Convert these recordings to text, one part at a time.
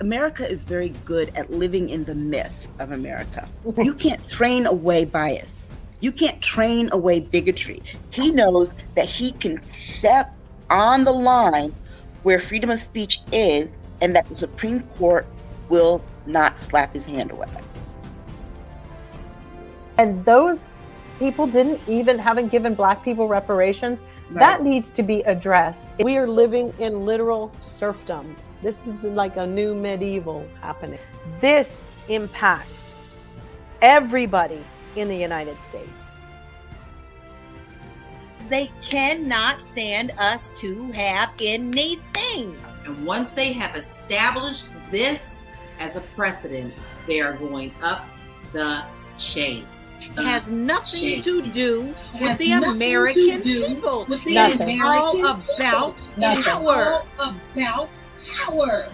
America is very good at living in the myth of America. You can't train away bias. You can't train away bigotry. He knows that he can step on the line where freedom of speech is, and that the Supreme Court will not slap his hand away. And those people haven't given Black people reparations. Right. That needs to be addressed. We are living in literal serfdom. This is like a new medieval happening. This impacts everybody in the United States. They cannot stand us to have anything. And once they have established this as a precedent, they are going up the chain. Has nothing to do with the American people. It is all about power. Power.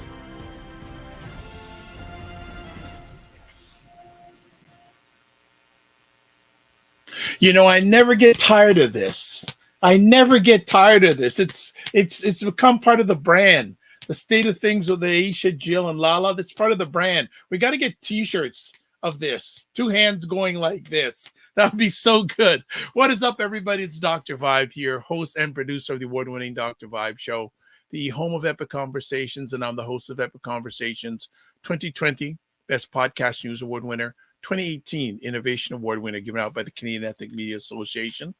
You know, I never get tired of this. It's become part of the brand. The state of things with the Aisha, Jill, and LaLa, that's part of the brand. We got to get t-shirts of this. Two hands going like this. That would be so good. What is up, everybody? It's Dr. Vibe here, host and producer of the award-winning Dr. Vibe Show, the home of Epic Conversations, and I'm the host of Epic Conversations 2020 Best Podcast News Award winner, 2018 Innovation Award winner given out by the Canadian Ethnic Media Association.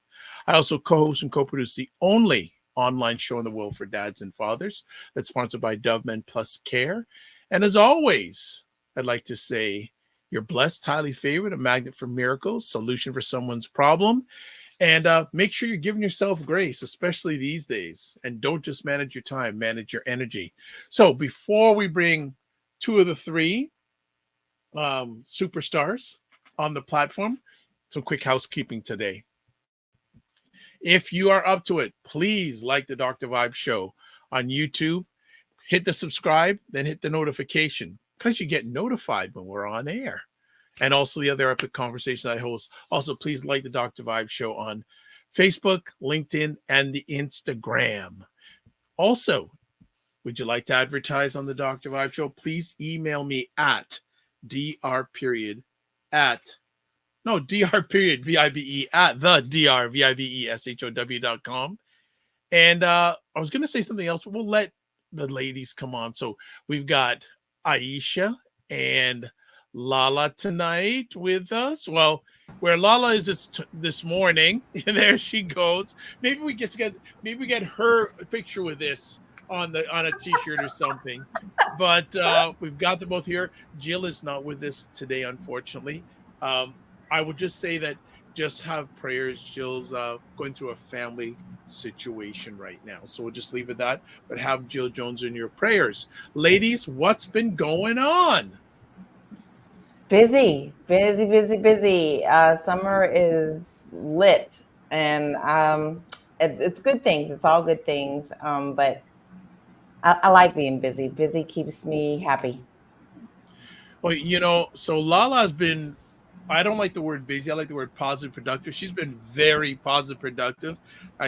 I also co-host and co-produce the only online show in the world for dads and fathers that's sponsored by Dove Men Plus Care. And as always, I'd like to say you're blessed, highly favored, a magnet for miracles, solution for someone's problem. And make sure you're giving yourself grace, especially these days. And don't just manage your time, manage your energy. So before we bring two of the three superstars on the platform, some quick housekeeping today. If you are up to it, please like the Dr. Vibe Show on YouTube. Hit the subscribe, then hit the notification, because you get notified when we're on air. And also the other Epic Conversations I host. Also, please like the Dr. Vibe Show on Facebook, LinkedIn, and the Instagram. Also, would you like to advertise on the Dr. Vibe Show? Please email me at vibe at the drvibeshow.com. And I was going to say something else, but we'll let the ladies come on. So we've got Aisha and LaLa tonight with us. Well, where LaLa is this morning, there she goes. Maybe we get her picture with this on a t-shirt or something. But we've got them both here. Jill is not with us today, unfortunately. I would just say that just have prayers. Jill's going through a family situation right now. So we'll just leave it at that. But have Jill Jones in your prayers. Ladies, what's been going on? Busy. Summer is lit. And it's good things. It's all good things. But I like being busy. Busy keeps me happy. Well, you know, so LaLa's been, I don't like the word busy. I like the word positive, productive. She's been very positive, productive.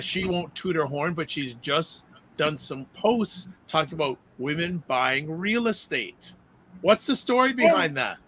She won't toot her horn, but she's just done some posts talking about women buying real estate. What's the story behind that?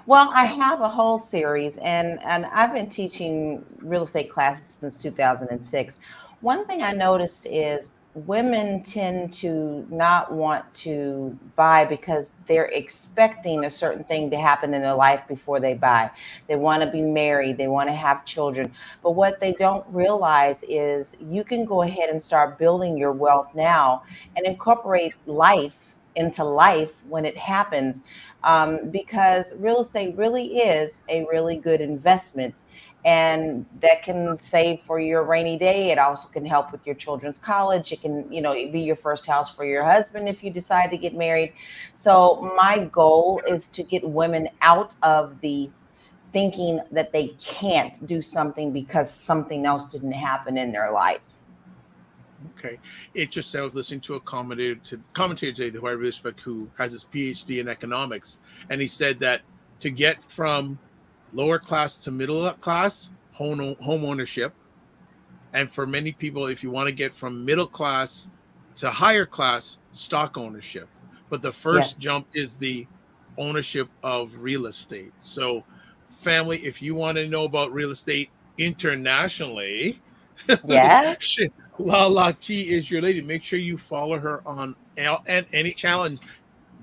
Well, I have a whole series, and I've been teaching real estate classes since 2006. One thing I noticed is women tend to not want to buy because they're expecting a certain thing to happen in their life before they buy. They want to be married, they want to have children. But what they don't realize is you can go ahead and start building your wealth now and incorporate life into life when it happens, because real estate really is a really good investment. And that can save for your rainy day. It also can help with your children's college. It can, be your first house for your husband if you decide to get married. So my goal is to get women out of the thinking that they can't do something because something else didn't happen in their life. Okay. Interesting. I was listening to a commentator today, who I respect, who has his PhD in economics. And he said that to get from lower class to middle class, home ownership. And for many people, if you want to get from middle class to higher class, stock ownership. but the first Yes. jump is the ownership of real estate. So, family, if you want to know about real estate internationally, Yeah. LaLa Key is your lady. Make sure you follow her on and any challenge.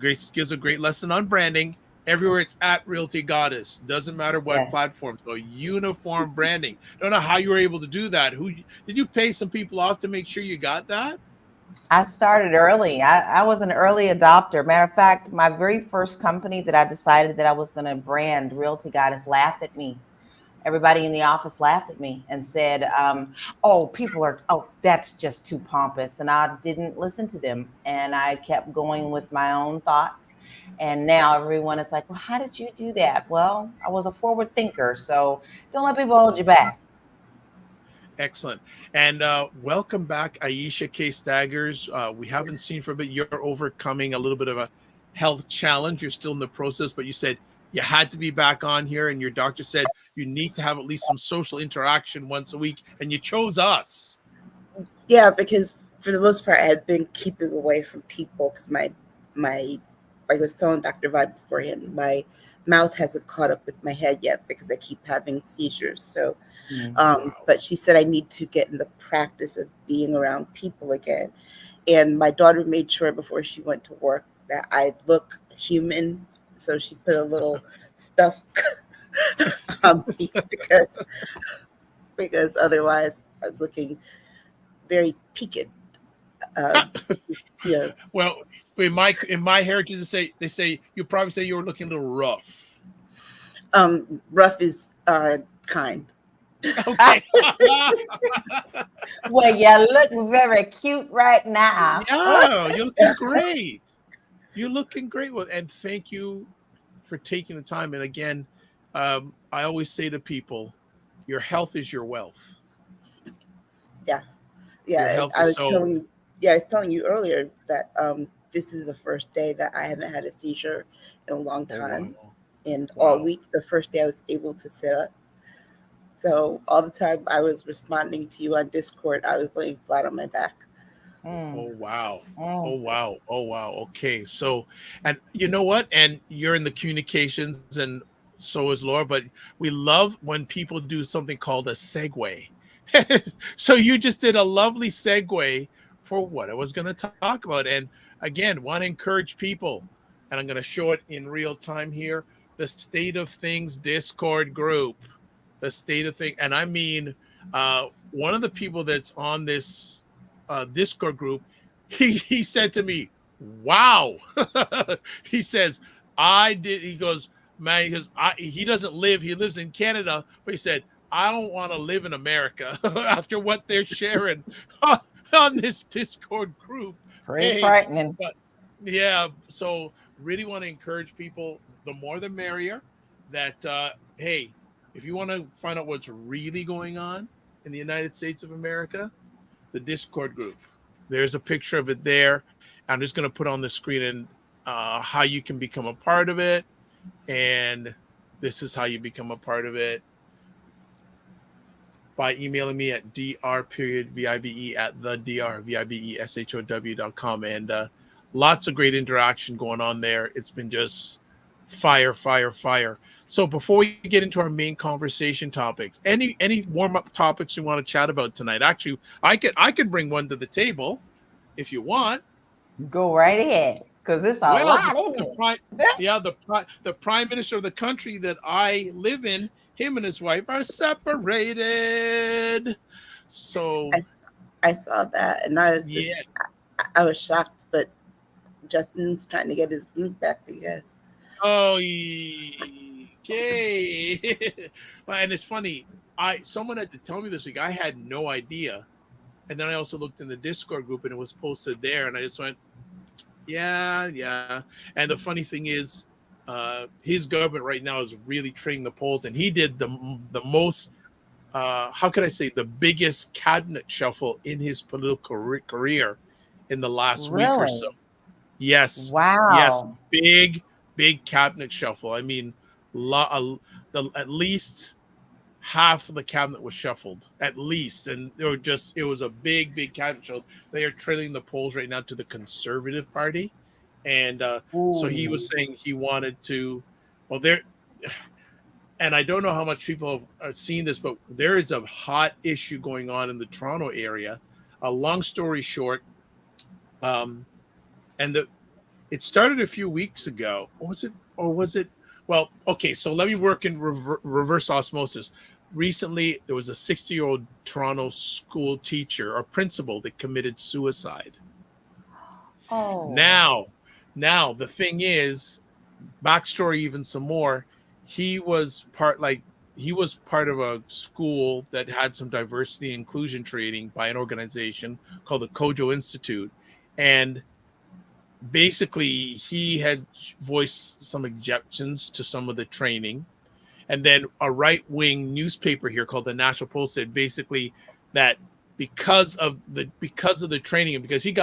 Grace gives a great lesson on branding. Everywhere it's at Realty Goddess. Doesn't matter what Yes. platform. So uniform branding. Don't know how you were able to do that. Who did you pay some people off to make sure you got that? I started early. I was an early adopter. Matter of fact, my very first company that I decided that I was going to brand, Realty Goddess, laughed at me. Everybody in the office laughed at me and said, that's just too pompous. And I didn't listen to them. And I kept going with my own thoughts. And now everyone is like, well, how did you do that? Well, I was a forward thinker. So don't let people hold you back. Excellent. And welcome back, Aisha K. Staggers. We haven't seen for a bit. You're overcoming a little bit of a health challenge. You're still in the process, but you said you had to be back on here, and your doctor said you need to have at least some social interaction once a week, and you chose us. Yeah, because for the most part, I had been keeping away from people because my like I was telling Dr. Vod beforehand, my mouth hasn't caught up with my head yet because I keep having seizures. So, but she said I need to get in the practice of being around people again. And my daughter made sure before she went to work that I look human. So she put a little stuff on me because otherwise I was looking very peaked. Yeah. Well, in my heritage, they say you probably say you were looking a little rough. Rough is kind. Okay. Well, you look very cute right now. Yeah, you're looking great. You're looking great. Well, and thank you for taking the time. And again, I always say to people, your health is your wealth. Yeah. Your Yeah. health I is was so. telling you earlier that this is the first day that I haven't had a seizure in a long time. Wow. And Wow. all week, the first day I was able to sit up. So all the time I was responding to you on Discord, I was laying flat on my back. Oh wow. Oh wow. Oh wow. Okay. So, and you know what? And you're in the communications, and so is Laura, but we love when people do something called a segue. So you just did a lovely segue for what I was going to talk about. And again, want to encourage people, and I'm going to show it in real time here, the State of Things Discord group. The State of Things. And I mean, one of the people that's on this Discord group, he said to me, wow. He says, he goes, man, he doesn't live, he lives in Canada, but he said, I don't want to live in America after what they're sharing on this Discord group. Pretty frightening. But yeah, so really want to encourage people, the more the merrier, that, hey, if you want to find out what's really going on in the United States of America, the Discord group, there's a picture of it there. I'm just going to put on the screen and how you can become a part of it. And this is how you become a part of it by emailing me at dr.vibe@thedrvibeshow.com. And lots of great interaction going on there. It's been just fire. So before we get into our main conversation topics, any warm-up topics we want to chat about tonight? Actually, I could bring one to the table if you want. Go right ahead, because it's a lot, isn't it? The prime minister of the country that I live in, him and his wife are separated. So I saw that, and I was I was shocked, but Justin's trying to get his group back, I guess. Oh, okay. And it's funny. Someone had to tell me this week. I had no idea. And then I also looked in the Discord group, and it was posted there. And I just went, yeah. And the funny thing is, his government right now is really trading the polls. And he did the most, how could I say, the biggest cabinet shuffle in his political career in the last week or so. Yes. Wow. Yes. Big cabinet shuffle. I mean, at least half of the cabinet was shuffled, at least, and it was a big cabinet shuffle. They are trailing the polls right now to the Conservative Party, And so he was saying he wanted to, well, there, and I don't know how much people have seen this, but there is a hot issue going on in the Toronto area. A long story short, and it started a few weeks ago. Was it? Well, okay. So let me work in reverse osmosis. Recently, there was a 60-year-old Toronto school teacher or principal that committed suicide. Oh. Now the thing is, backstory even some more. He was part of a school that had some diversity and inclusion training by an organization called the Kojo Institute, and basically he had voiced some objections to some of the training. And then a right-wing newspaper here called the National Post said basically that because of the training, and because he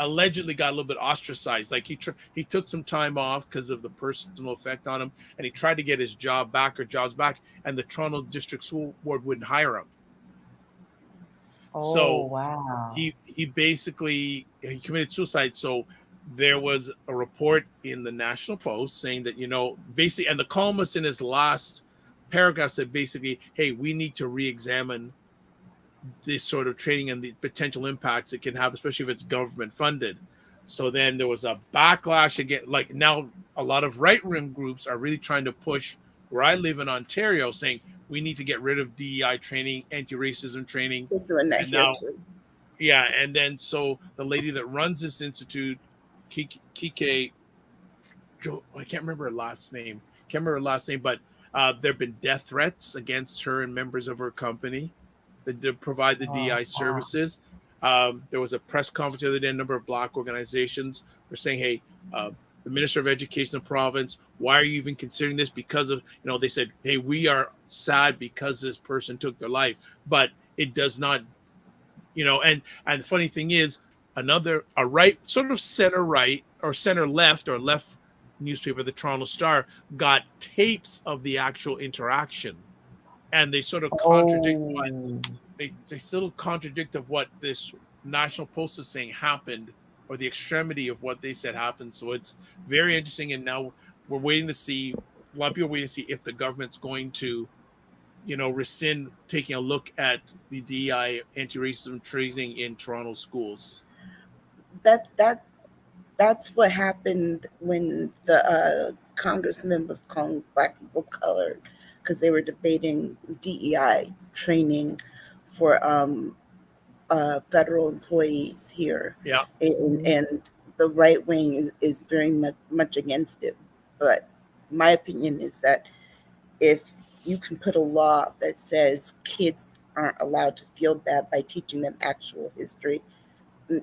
allegedly got a little bit ostracized, like he took some time off because of the personal effect on him, and he tried to get his jobs back, and the Toronto District School Board wouldn't hire him. Oh, so wow. he committed suicide. So there was a report in the National Post saying that, basically, and the columnist in his last paragraph said basically, hey, we need to re-examine this sort of training and the potential impacts it can have, especially if it's government funded. So then there was a backlash again. Like now, a lot of right-wing groups are really trying to push where I live in Ontario, saying we need to get rid of DEI training, anti-racism training. They're doing that here too. Yeah, and then so the lady that runs this institute, Kike, I can't remember her last name. But there have been death threats against her and members of her company that provide the DEI services. There was a press conference the other day. A number of Black organizations were saying, "Hey, the Minister of Education of the province, why are you even considering this?" Because of, they said, "Hey, we are sad because this person took their life," but it does not, And the funny thing is, a right, sort of center right or center left or left newspaper, the Toronto Star, got tapes of the actual interaction. And they sort of contradict they still contradict of what this National Post is saying happened, or the extremity of what they said happened. So it's very interesting. And now we're waiting to see, a lot of people are waiting to see if the government's going to, rescind taking a look at the DEI anti-racism training in Toronto schools. That's what happened when the congressman was calling Black people colored, because they were debating DEI training for federal employees here. Yeah. And the right wing is very much against it. But my opinion is that if you can put a law that says kids aren't allowed to feel bad by teaching them actual history,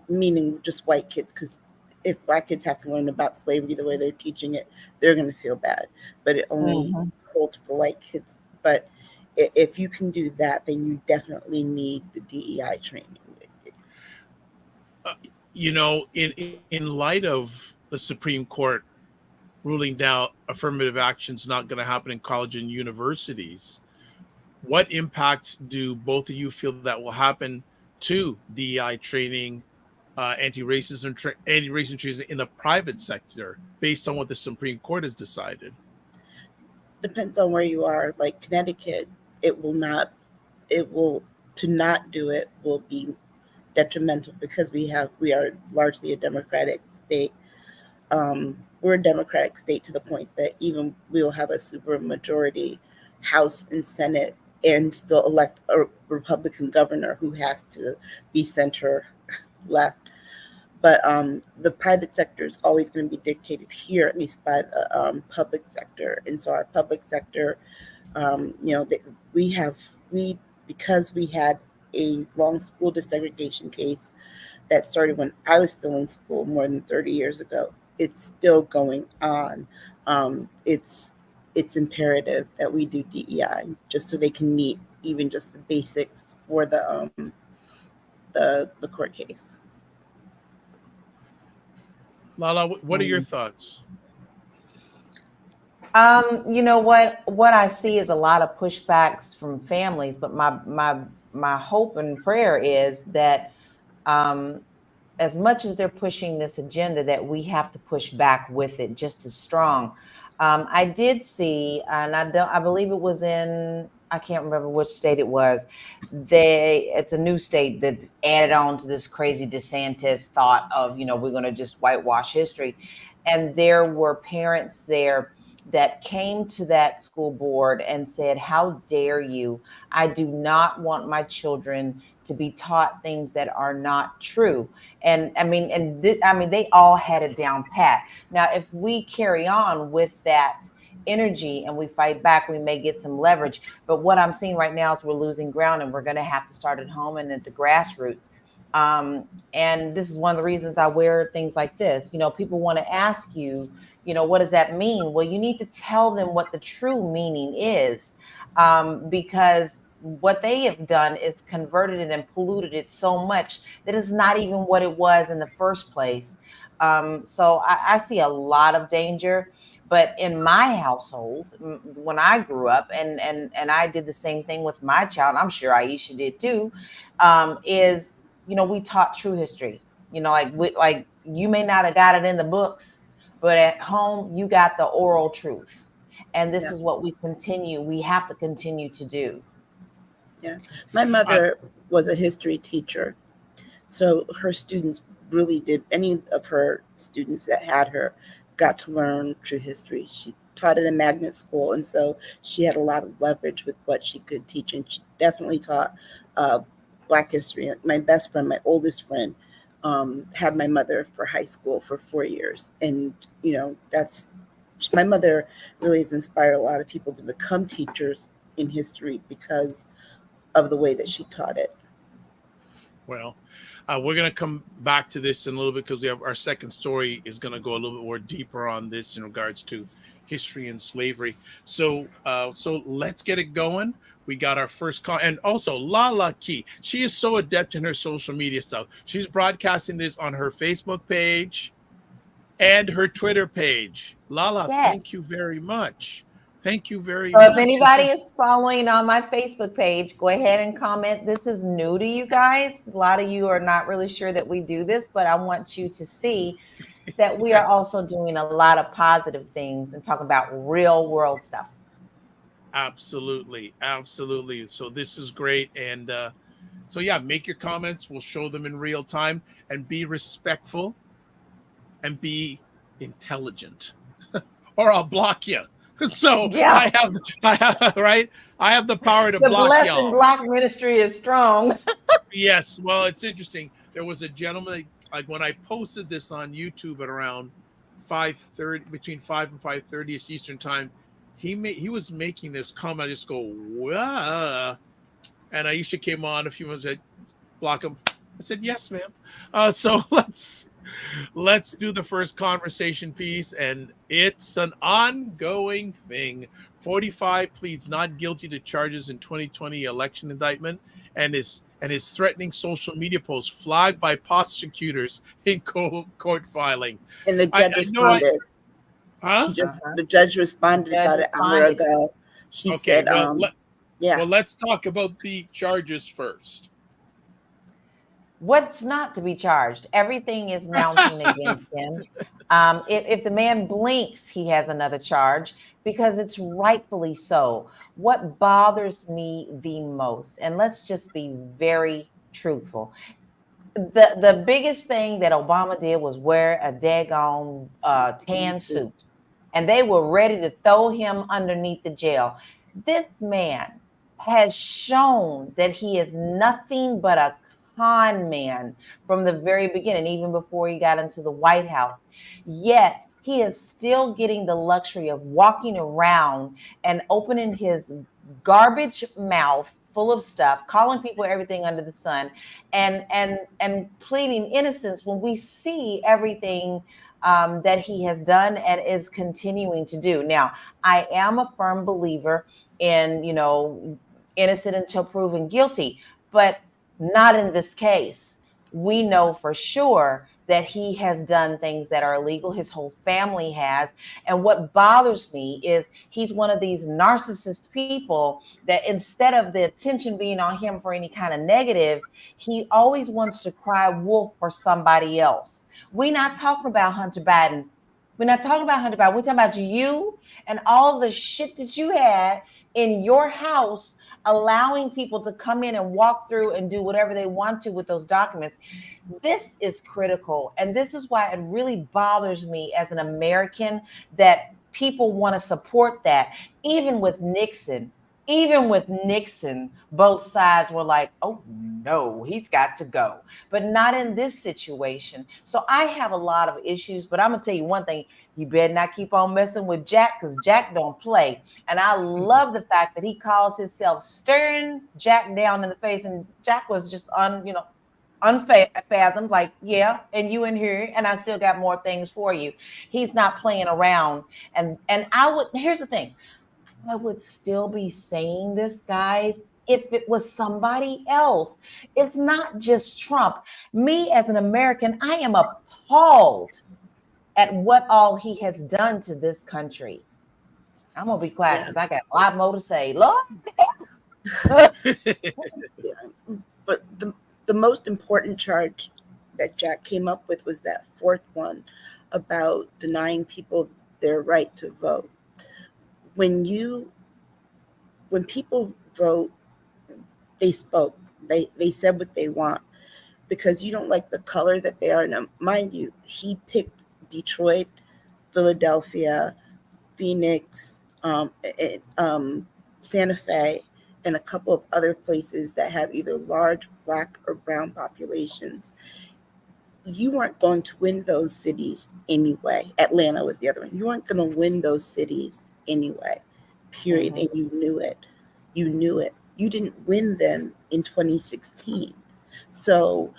meaning just white kids, because if Black kids have to learn about slavery the way they're teaching it, they're going to feel bad. But it only holds for white kids. But if you can do that, then you definitely need the DEI training. In light of the Supreme Court ruling down affirmative action is not going to happen in college and universities, what impact do both of you feel that will happen to DEI training, anti-racism training in the private sector, based on what the Supreme Court has decided? Depends on where you are. Like Connecticut, to not do it will be detrimental, because we are largely a Democratic state. We're a Democratic state to the point that even we'll have a super majority House and Senate and still elect a Republican governor who has to be center left. But the private sector is always going to be dictated here, at least by the public sector. And so our public sector, because we had a long school desegregation case that started when I was still in school more than 30 years ago, it's still going on. It's imperative that we do DEI just so they can meet even just the basics for the court case. LaLa, what are your thoughts? What I see is a lot of pushbacks from families, but my hope and prayer is that as much as they're pushing this agenda, that we have to push back with it just as strong. I did see, and I believe it was in, I can't remember which state it was. It's a new state that added on to this crazy DeSantis thought of, we're going to just whitewash history. And there were parents there that came to that school board and said, how dare you? I do not want my children to be taught things that are not true. And they all had it down pat. Now, if we carry on with that energy and we fight back, we may get some leverage. But what I'm seeing right now is we're losing ground, and we're going to have to start at home and at the grassroots. And this is one of the reasons I wear things like this. People want to ask you, what does that mean? Well, you need to tell them what the true meaning is, because what they have done is converted it and polluted it so much that it's not even what it was in the first place. So I see a lot of danger. But in my household, when I grew up, and I did the same thing with my child, I'm sure Aisha did too, we taught true history. Like you may not have got it in the books, but at home you got the oral truth. And this is what we have to continue to do. Yeah. My mother was a history teacher. So her students really did, any of her students that had her got to learn true history. She taught at a magnet school, and so she had a lot of leverage with what she could teach. And she definitely taught Black history. My best friend, my oldest friend, had my mother for high school for 4 years. And, my mother really has inspired a lot of people to become teachers in history because of the way that she taught it. Well, we're going to come back to this in a little bit, because we have our second story is going to go a little bit more deeper on this in regards to history and slavery. So let's get it going. We got our first call. And also LaLa Key, she is so adept in her social media stuff. She's broadcasting this on her Facebook page and her Twitter page. LaLa, Thank you very much. Thank you very much. If anybody is following on my Facebook page, go ahead and comment. This is new to you guys. A lot of you are not really sure that we do this, but I want you to see that we are also doing a lot of positive things and talk about real world stuff. Absolutely. So this is great. And make your comments. We'll show them in real time, and be respectful and be intelligent or I'll block you. So I have the power to block blessed y'all. and Black ministry is strong. Yes. Well, it's interesting. There was a gentleman, like when I posted this on YouTube at around 5:30, between 5 and 5:30 Eastern time, he was making this comment. I just go, wow. And Aisha came on a few minutes, said, block him. I said, yes, ma'am. So let's do the first conversation piece, and it's an ongoing thing. 45 pleads not guilty to charges in 2020 election indictment, and is threatening social media posts flagged by prosecutors in court filing. And the judge responded. The judge responded about an hour ago. She said, well, let's talk about the charges first. What's not to be charged? Everything is mounting against him. If the man blinks, he has another charge, because it's rightfully so. What bothers me the most, and let's just be very truthful, the biggest thing that Obama did was wear a daggone tan suit, and they were ready to throw him underneath the jail. This man has shown that he is nothing but a con man from the very beginning, even before he got into the White House. Yet he is still getting the luxury of walking around and opening his garbage mouth full of stuff, calling people everything under the sun, and pleading innocence when we see everything that he has done and is continuing to do. Now, I am a firm believer in, innocent until proven guilty, but not in this case. we know for sure that he has done things that are illegal. His whole family has. And what bothers me is he's one of these narcissist people that instead of the attention being on him for any kind of negative, he always wants to cry wolf for somebody else. We're not talking about Hunter Biden. We're not talking about Hunter Biden. We're talking about you and all the shit that you had in your house, allowing people to come in and walk through and do whatever they want to with those documents. This is critical. And this is why it really bothers me as an American that people want to support that. Even with Nixon, both sides were like, oh no, he's got to go. But not in this situation. So I have a lot of issues, but I'm going to tell you one thing. You better not keep on messing with Jack, because Jack don't play. And I love the fact that he calls himself staring Jack down in the face. And Jack was just unfathomed, like, yeah, and you in here, and I still got more things for you. He's not playing around. And here's the thing. I would still be saying this, guys, if it was somebody else. It's not just Trump. Me as an American, I am appalled at what all he has done to this country. I'm gonna be quiet because I got a lot more to say. Lord. But the most important charge that Jack came up with was that fourth one about denying people their right to vote. When people vote, they spoke. They said what they want because you don't like the color that they are. Now, mind you, he picked Detroit, Philadelphia, Phoenix, Santa Fe, and a couple of other places that have either large Black or brown populations. You weren't going to win those cities anyway. Atlanta was the other one. You weren't going to win those cities anyway, period. And you knew it. You knew it. You didn't win them in 2016. So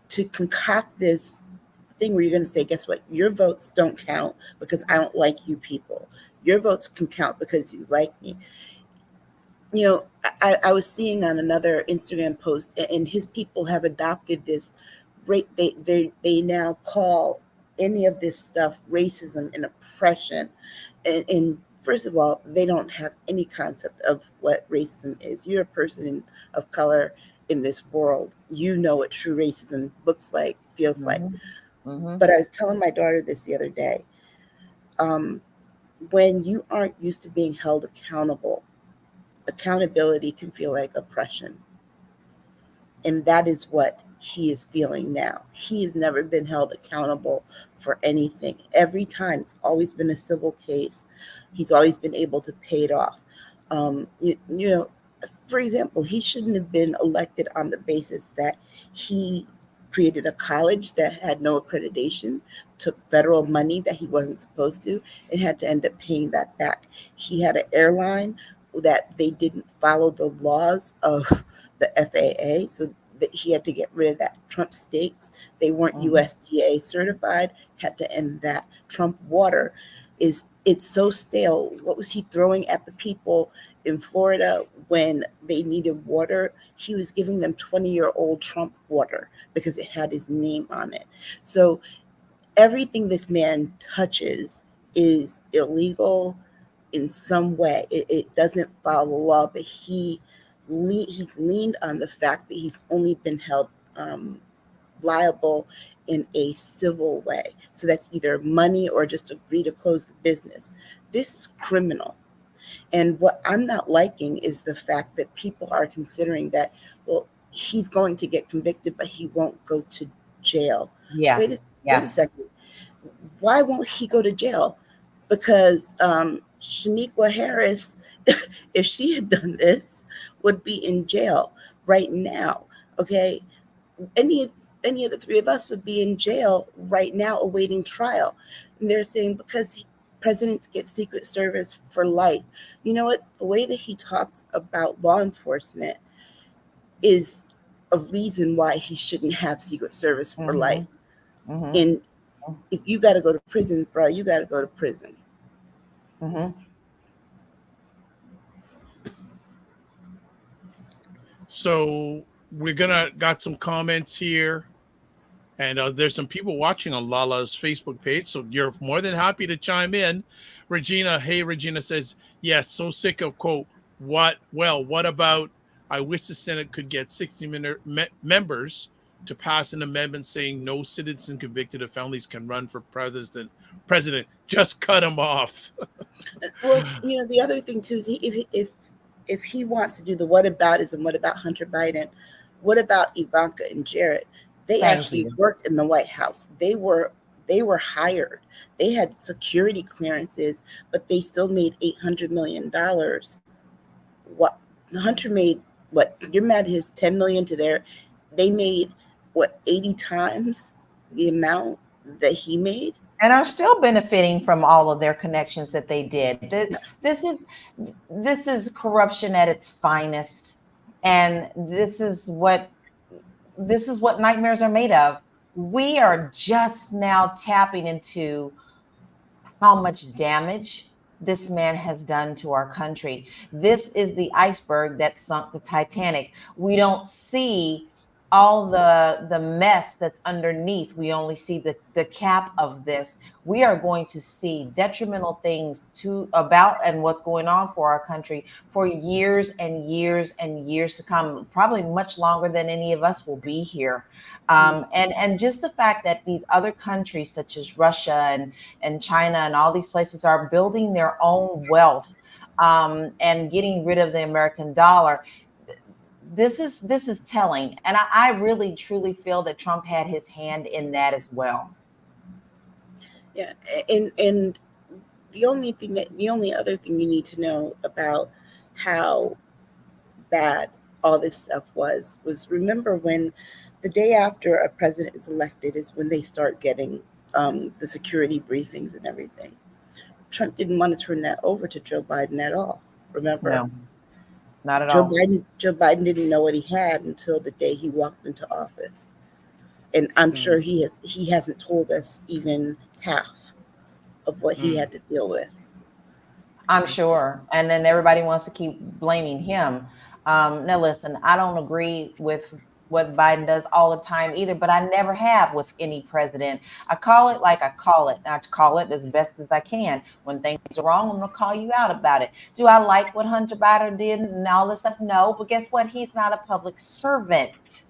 to concoct this thing where you're going to say, guess what? Your votes don't count because I don't like you people. Your votes can count because you like me. You know, I was seeing on another Instagram post, and his people have adopted this. They now call any of this stuff racism and oppression. And first of all, they don't have any concept of what racism is. You're a person of color in this world. You know what true racism looks like, feels like. But I was telling my daughter this the other day. When you aren't used to being held accountable, accountability can feel like oppression. And that is what he is feeling now. He has never been held accountable for anything. Every time, it's always been a civil case. He's always been able to pay it off. You know, for example, he shouldn't have been elected on the basis that he created a college that had no accreditation, took federal money that he wasn't supposed to, and had to end up paying that back. He had an airline that they didn't follow the laws of the FAA, so that he had to get rid of that. Trump steaks, they weren't USDA certified, had to end that. Trump water it's so stale. What was he throwing at the people in Florida when they needed water? He was giving them 20-year-old Trump water because it had his name on it. So everything this man touches is illegal in some way. It doesn't follow the law, but he's leaned on the fact that he's only been held liable in a civil way. So that's either money or just agree to close the business. This is criminal. And what I'm not liking is the fact that people are considering that, well, he's going to get convicted, but he won't go to jail. Yeah. Wait a second. Why won't he go to jail? Because Shaniqua Harris, if she had done this, would be in jail right now. Okay. Any of the three of us would be in jail right now awaiting trial. And they're saying because presidents get Secret Service for life. You know what? The way that he talks about law enforcement is a reason why he shouldn't have Secret Service for life. And if you got to go to prison, bro, you got to go to prison. So we're got some comments here. And there's some people watching on LaLa's Facebook page, so you're more than happy to chime in. Regina says, yes, so sick of, quote, what about, I wish the Senate could get 60 members to pass an amendment saying no citizen convicted of felonies can run for president. Just cut them off. Well, the other thing too is if he wants to do the whataboutism, what about Hunter Biden? What about Ivanka and Jared? They actually worked in the White House. They were hired. They had security clearances, but they still made $800 million. What Hunter made? What you're mad his 10 million to their? They made 80 times the amount that he made, and are still benefiting from all of their connections that they did. This is corruption at its finest, and this is what nightmares are made of. We are just now tapping into how much damage this man has done to our country. This is the iceberg that sunk the Titanic. We don't see all the mess that's underneath. We only see the cap of this. We are going to see detrimental things about and what's going on for our country for years and years and years to come, probably much longer than any of us will be here. And just the fact that these other countries such as Russia and China and all these places are building their own wealth and getting rid of the American dollar. This is telling, and I really truly feel that Trump had his hand in that as well. Yeah, and the only other thing you need to know about how bad all this stuff was remember when the day after a president is elected is when they start getting the security briefings and everything. Trump didn't want to turn that over to Joe Biden at all. Remember? No. Not at all. Joe Biden didn't know what he had until the day he walked into office, and I'm sure he hasn't told us even half of what he had to deal with. I'm sure, and then everybody wants to keep blaming him. Now, listen, I don't agree with what Biden does all the time either, but I never have with any president. I call it like I call it. I call it as best as I can. When things are wrong, I'm going to call you out about it. Do I like what Hunter Biden did and all this stuff? No, but guess what? He's not a public servant.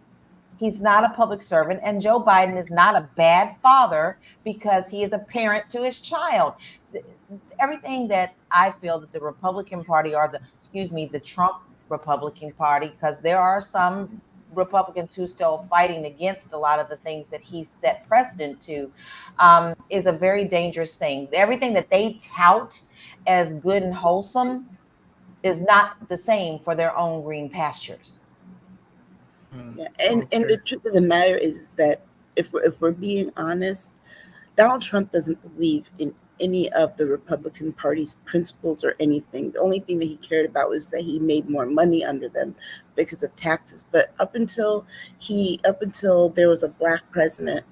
He's not a public servant, and Joe Biden is not a bad father because he is a parent to his child. Everything that I feel that the Republican Party the Trump Republican Party, because there are some Republicans who still fighting against a lot of the things that he set precedent to, is a very dangerous thing. Everything that they tout as good and wholesome is not the same for their own green pastures. Yeah, and the truth of the matter is that if we're being honest, Donald Trump doesn't believe in any of the Republican Party's principles or anything. The only thing that he cared about was that he made more money under them because of taxes. But up until there was a black president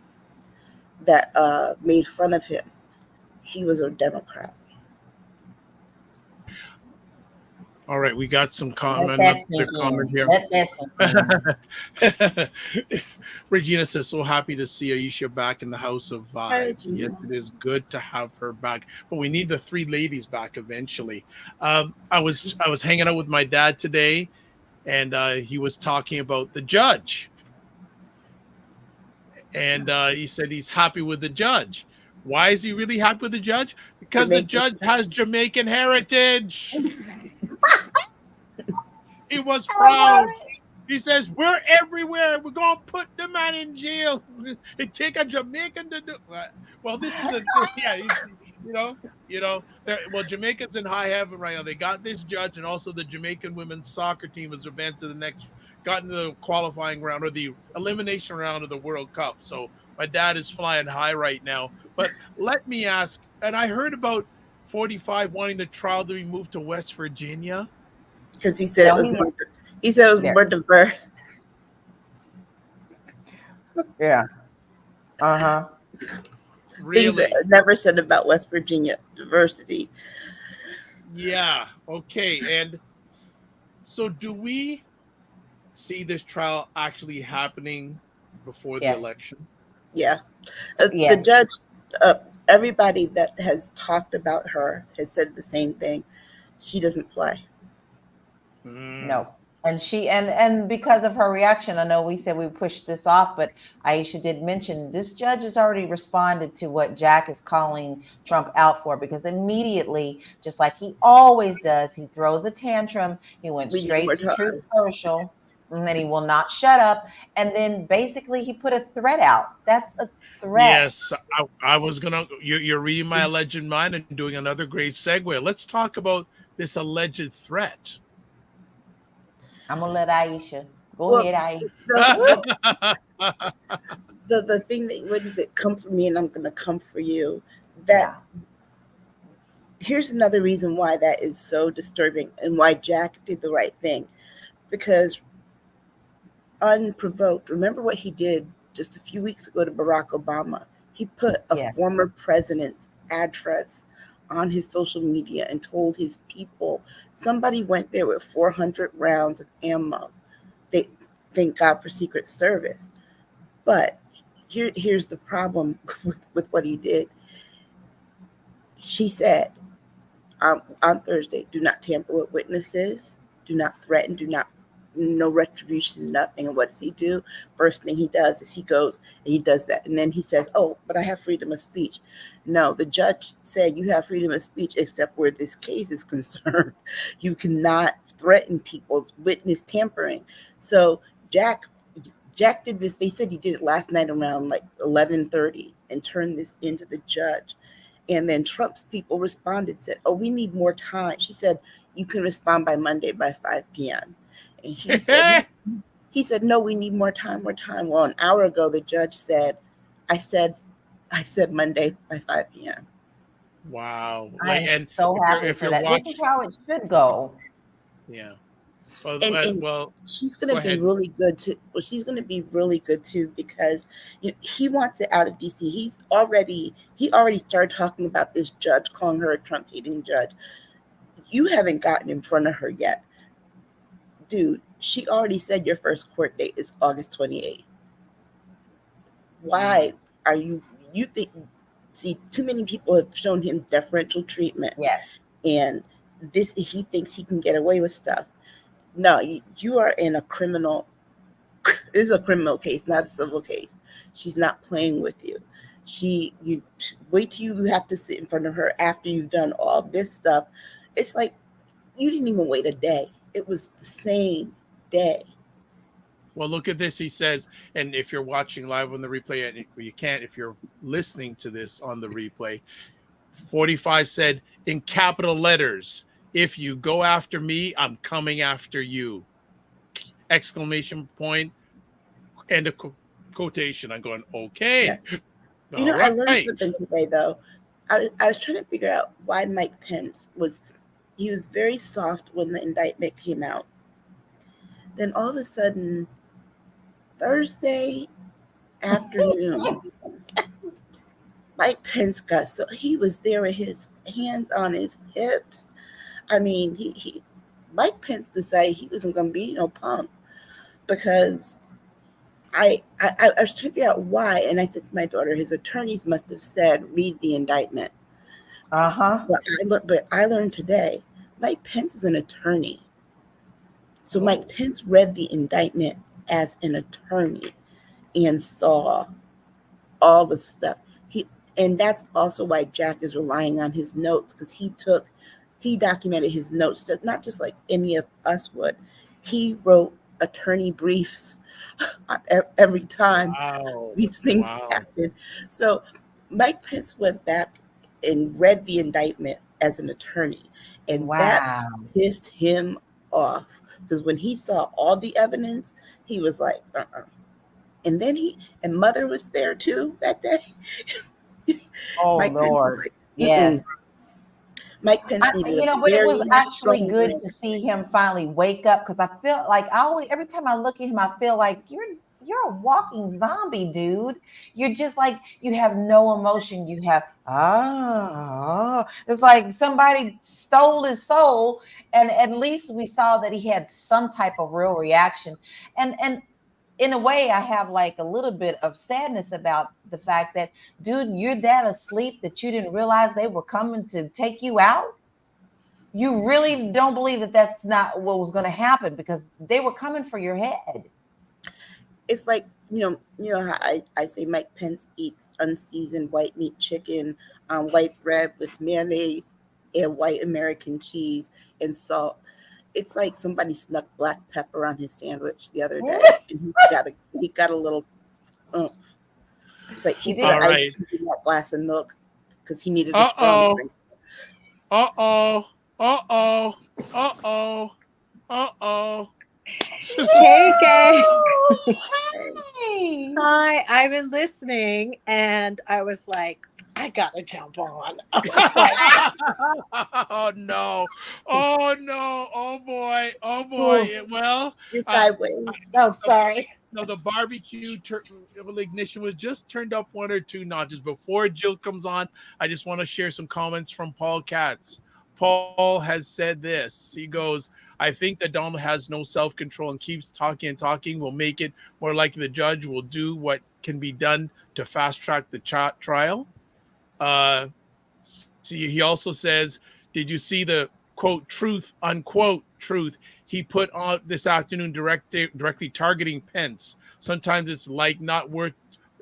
that made fun of him, he was a Democrat. All right, we got some comment here. Regina says, so happy to see Aisha back in the house of vibe. Yes, it is good to have her back, but we need the three ladies back eventually. I was hanging out with my dad today, and he was talking about the judge, and he said he's happy with the judge. Why is he really happy with the judge? Because the judge has Jamaican heritage. He was proud. He says, we're everywhere. We're going to put the man in jail. It take a Jamaican to do. Well, this is well, Jamaica's in high heaven right now. They got this judge, and also the Jamaican women's soccer team has advanced to gotten to the qualifying round or the elimination round of the World Cup. So my dad is flying high right now. But let me ask, and I heard about 45 wanting the trial to be moved to West Virginia. Because he said it was more diverse. Yeah. Uh-huh. Really? Things that never said about West Virginia diversity. Yeah. Okay. And so do we see this trial actually happening before the election? Yeah. The Yes. judge, everybody that has talked about her has said the same thing. She doesn't play. No. And she and because of her reaction, I know we said we pushed this off, but Aisha did mention this judge has already responded to what Jack is calling Trump out for, because immediately, just like he always does, he throws a tantrum. He went We need straight more to time. Truth Social, and then he will not shut up. And then basically he put a threat out. That's a threat. Yes, I was gonna. You're reading my alleged mind and doing another great segue. Let's talk about this alleged threat. I'm gonna let Aisha go Well, ahead, Aisha. the thing that, what is it? Come for me and I'm going to come for you. Yeah. Here's another reason why that is so disturbing and why Jack did the right thing. Because unprovoked, remember what he did just a few weeks ago to Barack Obama? He put a former president's address on his social media and told his people somebody went there with 400 rounds of ammo. They thank God for Secret Service. But here's the problem with what he did. She said on Thursday, do not tamper with witnesses, do not threaten, no retribution, nothing. And what does he do? First thing he does is he goes and he does that. And then he says, oh, but I have freedom of speech. No, the judge said you have freedom of speech except where this case is concerned. You cannot threaten people, witness tampering. So Jack did this. They said he did it last night around like 11:30 and turned this into the judge. And then Trump's people responded, said, oh, we need more time. She said, you can respond by Monday by 5 p.m. And he said, no, we need more time. Well, an hour ago, the judge said, I said Monday by 5 p.m. Wow. I am so happy for that. This is how it should go. Yeah. Well, she's going to be really good too. Well, she's going to be really good too, because he wants it out of DC. He already started talking about this judge, calling her a Trump hating judge. You haven't gotten in front of her yet. Dude, she already said your first court date is August 28th. Why are you think, see, too many people have shown him deferential treatment. Yes. And he thinks he can get away with stuff. No, you are in a criminal, this is a criminal case, not a civil case. She's not playing with you. You wait till you have to sit in front of her after you've done all this stuff. It's like, you didn't even wait a day. It was the same day. Well, look at this. He says, and if you're watching live on the replay, and you can't if you're listening to this on the replay, 45 said in capital letters, if you go after me, I'm coming after you. Exclamation point. End of quotation. I'm going, okay. Yeah. I learned something today, though. I was trying to figure out why Mike Pence was very soft when the indictment came out. Then all of a sudden, Thursday afternoon, Mike Pence he was there with his hands on his hips. I mean, Mike Pence decided he wasn't going to be no punk, because I was trying to figure out why, and I said to my daughter, his attorneys must have said, read the indictment. But I learned today, Mike Pence is an attorney. So Mike Pence read the indictment as an attorney and saw all the stuff. And that's also why Jack is relying on his notes, because he documented his notes, not just like any of us would. He wrote attorney briefs every time these things happen. So Mike Pence went back and read the indictment as an attorney, and that pissed him off, because when he saw all the evidence, he was like, And then and Mother was there too that day. Mike Lord. Pence yes. Mike Pence needed but it was actually good to see him finally wake up, because I feel like every time I look at him, I feel like you're a walking zombie, dude. You're just like, you have no emotion. You have it's like somebody stole his soul, and at least we saw that he had some type of real reaction. And in a way, I have like a little bit of sadness about the fact that, dude, you're that asleep that you didn't realize they were coming to take you out. You really don't believe that that's not what was going to happen, because they were coming for your head. It's like, you know how I say Mike Pence eats unseasoned white meat chicken, white bread with mayonnaise and white American cheese and salt. It's like somebody snuck black pepper on his sandwich the other day, and he got a little oomph. It's like he put ice in that glass of milk because he needed a strong drink. Hey, gang. Hey. Hi, I've been listening, and I was like, I gotta jump on. Oh no! Oh boy! Well, You're sideways. Oh, sorry. No, the barbecue ignition was just turned up 1 or 2 notches. Before Jill comes on, I just want to share some comments from Paul Katz. Paul has said this. He goes, I think that Donald has no self-control and keeps talking and talking will make it more likely the judge will do what can be done to fast-track the trial. See, he also says, did you see the quote truth, unquote truth he put on this afternoon directly targeting Pence? Sometimes it's like not worth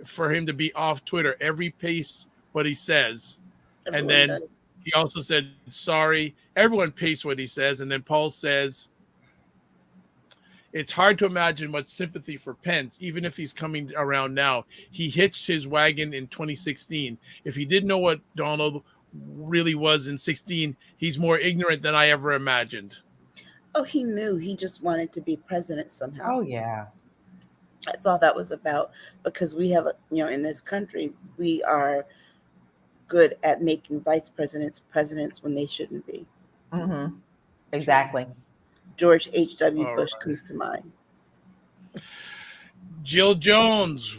for him to be off Twitter. Every pace what he says. Everyone and then does. He also said, sorry, everyone pays what he says. And then Paul says, it's hard to imagine much sympathy for Pence, even if he's coming around now. He hitched his wagon in 2016. If he didn't know what Donald really was in 16, he's more ignorant than I ever imagined. Oh, he knew. He just wanted to be president somehow. Oh, yeah. That's all that was about. Because we have, in this country, we are good at making vice presidents presidents when they shouldn't be. Mm-hmm. Exactly. George H.W. All Bush right. comes to mind. Jill Jones,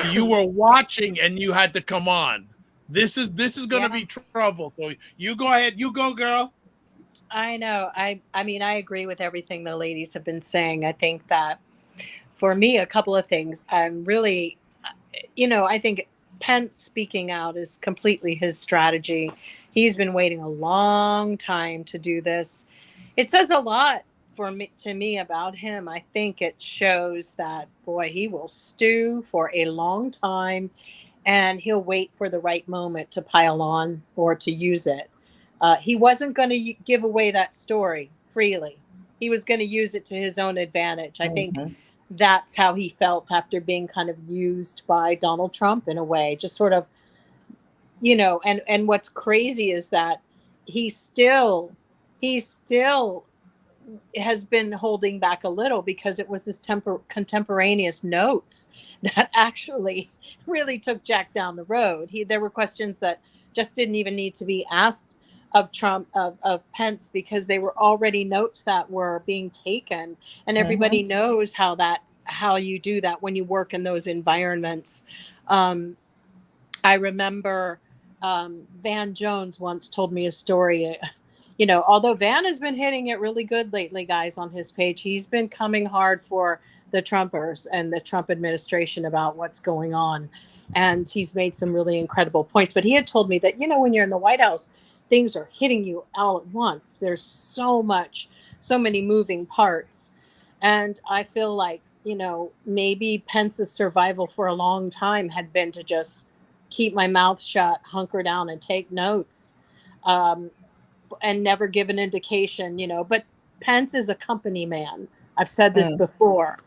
you were watching and you had to come on. This is going to be trouble. So you go ahead. You go, girl. I know. I mean, I agree with everything the ladies have been saying. I think that for me, a couple of things. I'm really, I think Pence speaking out is completely his strategy. He's been waiting a long time to do this. It says a lot to me about him. I think it shows that, boy, he will stew for a long time and he'll wait for the right moment to pile on or to use it. He wasn't going to give away that story freely. He was going to use it to his own advantage. I think that's how he felt after being kind of used by Donald Trump in a way, just sort of, and what's crazy is that he still has been holding back a little because it was his contemporaneous notes that actually really took Jack down the road. There were questions that just didn't even need to be asked of Trump, of Pence, because they were already notes that were being taken, and everybody knows how you do that when you work in those environments. I remember Van Jones once told me a story. Although Van has been hitting it really good lately, guys, on his page, he's been coming hard for the Trumpers and the Trump administration about what's going on. And he's made some really incredible points. But he had told me that, when you're in the White House, things are hitting you all at once. There's so many moving parts. And I feel like, maybe Pence's survival for a long time had been to just keep my mouth shut, hunker down and take notes, and never give an indication, but Pence is a company man. I've said this before.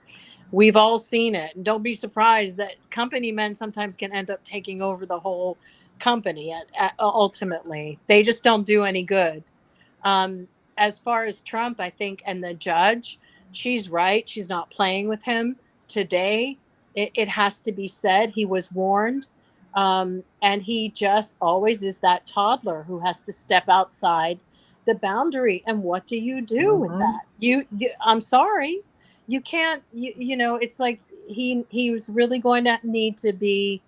We've all seen it. And don't be surprised that company men sometimes can end up taking over the whole company ultimately. They just don't do any good. As far as Trump, I think, and the judge, she's right. She's not playing with him today. It has to be said. He was warned. And he just always is that toddler who has to step outside the boundary. And what do you do with that? I'm sorry, you can't. It's like he was really going to need to be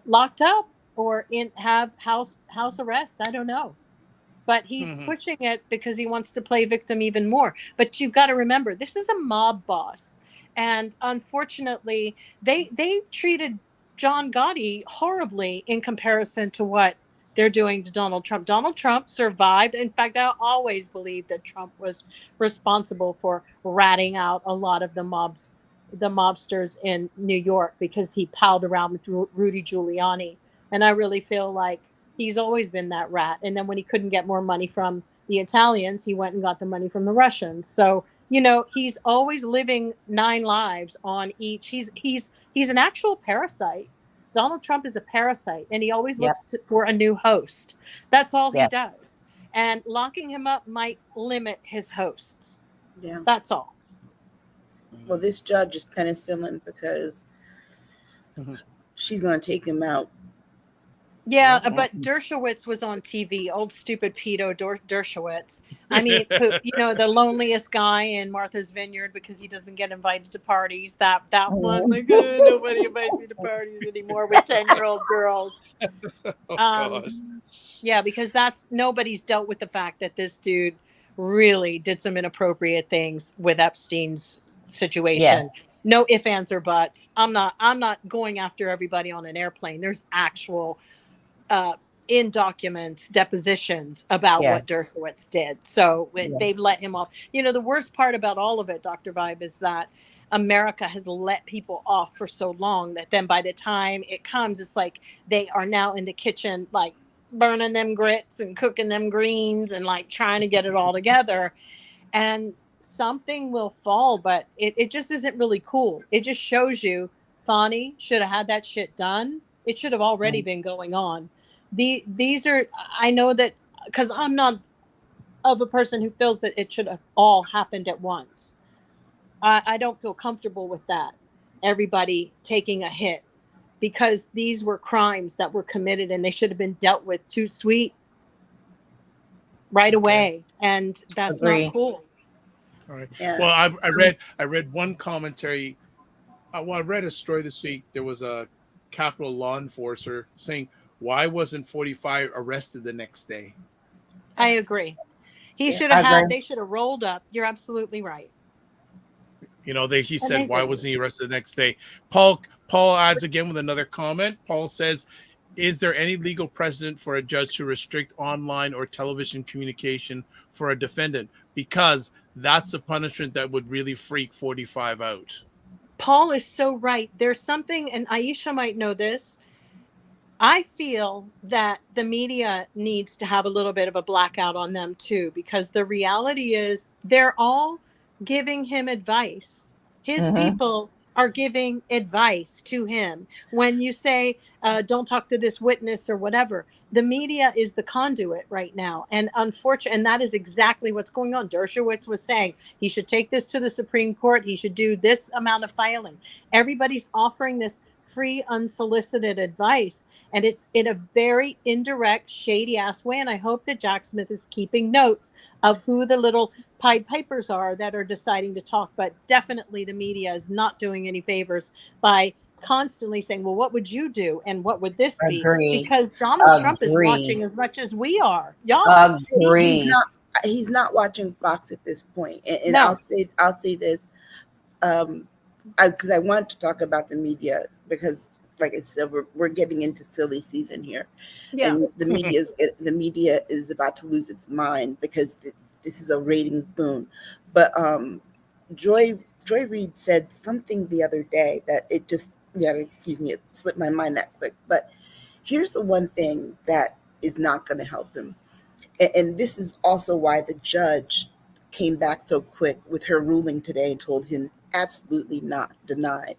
locked up or have house arrest. I don't know, but he's pushing it because he wants to play victim even more. But you've got to remember, this is a mob boss. And unfortunately, they treated John Gotti horribly in comparison to what they're doing to Donald Trump. Donald Trump survived. In fact, I always believed that Trump was responsible for ratting out a lot of the mobsters in New York, because he palled around with Rudy Giuliani. And I really feel like he's always been that rat. And then when he couldn't get more money from the Italians, he went and got the money from the Russians. So, he's always living 9 lives on each. He's an actual parasite. Donald Trump is a parasite, and he always looks for a new host. That's all he does. And locking him up might limit his hosts. Yeah. That's all. Well, this judge is penicillin because she's going to take him out. Yeah, but Dershowitz was on TV, old stupid pedo Dershowitz. I mean, the loneliest guy in Martha's Vineyard because he doesn't get invited to parties. That one, like, nobody invites me to parties anymore with 10-year-old girls. Yeah, because nobody's dealt with the fact that this dude really did some inappropriate things with Epstein's situation. Yes. No ifs, ands, or buts. I'm not going after everybody on an airplane. There's actual in documents, depositions about what Dershowitz did. So they've let him off. The worst part about all of it, Dr. Vibe, is that America has let people off for so long that then by the time it comes, it's like they are now in the kitchen, like burning them grits and cooking them greens and like trying to get it all together. And something will fall, but it just isn't really cool. It just shows you Fani should have had that shit done. It should have already been going on. These are, I know that, because I'm not of a person who feels that it should have all happened at once. I don't feel comfortable with that. Everybody taking a hit, because these were crimes that were committed and they should have been dealt with too sweet right away. And that's not cool. All right. Yeah. Well, I read one commentary. I read a story this week. There was a Capitol law enforcer saying, why wasn't 45 arrested the next day? I agree. They should have rolled up. You're absolutely right. He said, why wasn't he arrested the next day? Paul adds again with another comment. Paul says, is there any legal precedent for a judge to restrict online or television communication for a defendant? Because that's a punishment that would really freak 45 out. Paul is so right. There's something, and Aisha might know this. I feel that the media needs to have a little bit of a blackout on them too, because the reality is they're all giving him advice. His people are giving advice to him. When you say, don't talk to this witness or whatever, the media is the conduit right now. And unfortunately, and that is exactly what's going on. Dershowitz was saying he should take this to the Supreme Court. He should do this amount of filing. Everybody's offering this free, unsolicited advice. And it's in a very indirect, shady ass way. And I hope that Jack Smith is keeping notes of who the little Pied Pipers are that are deciding to talk. But definitely the media is not doing any favors by constantly saying, well, what would you do? And what would this be? Because Donald Trump is watching as much as we are. Y'all agree. He's not watching Fox at this point. And no. I'll say this, because I want to talk about the media, because like I said, we're getting into silly season here. Yeah. And the media is about to lose its mind because this is a ratings boom. But Joy Reid said something the other day that it slipped my mind that quick. But here's the one thing that is not going to help him. And this is also why the judge came back so quick with her ruling today and told him absolutely not, denied.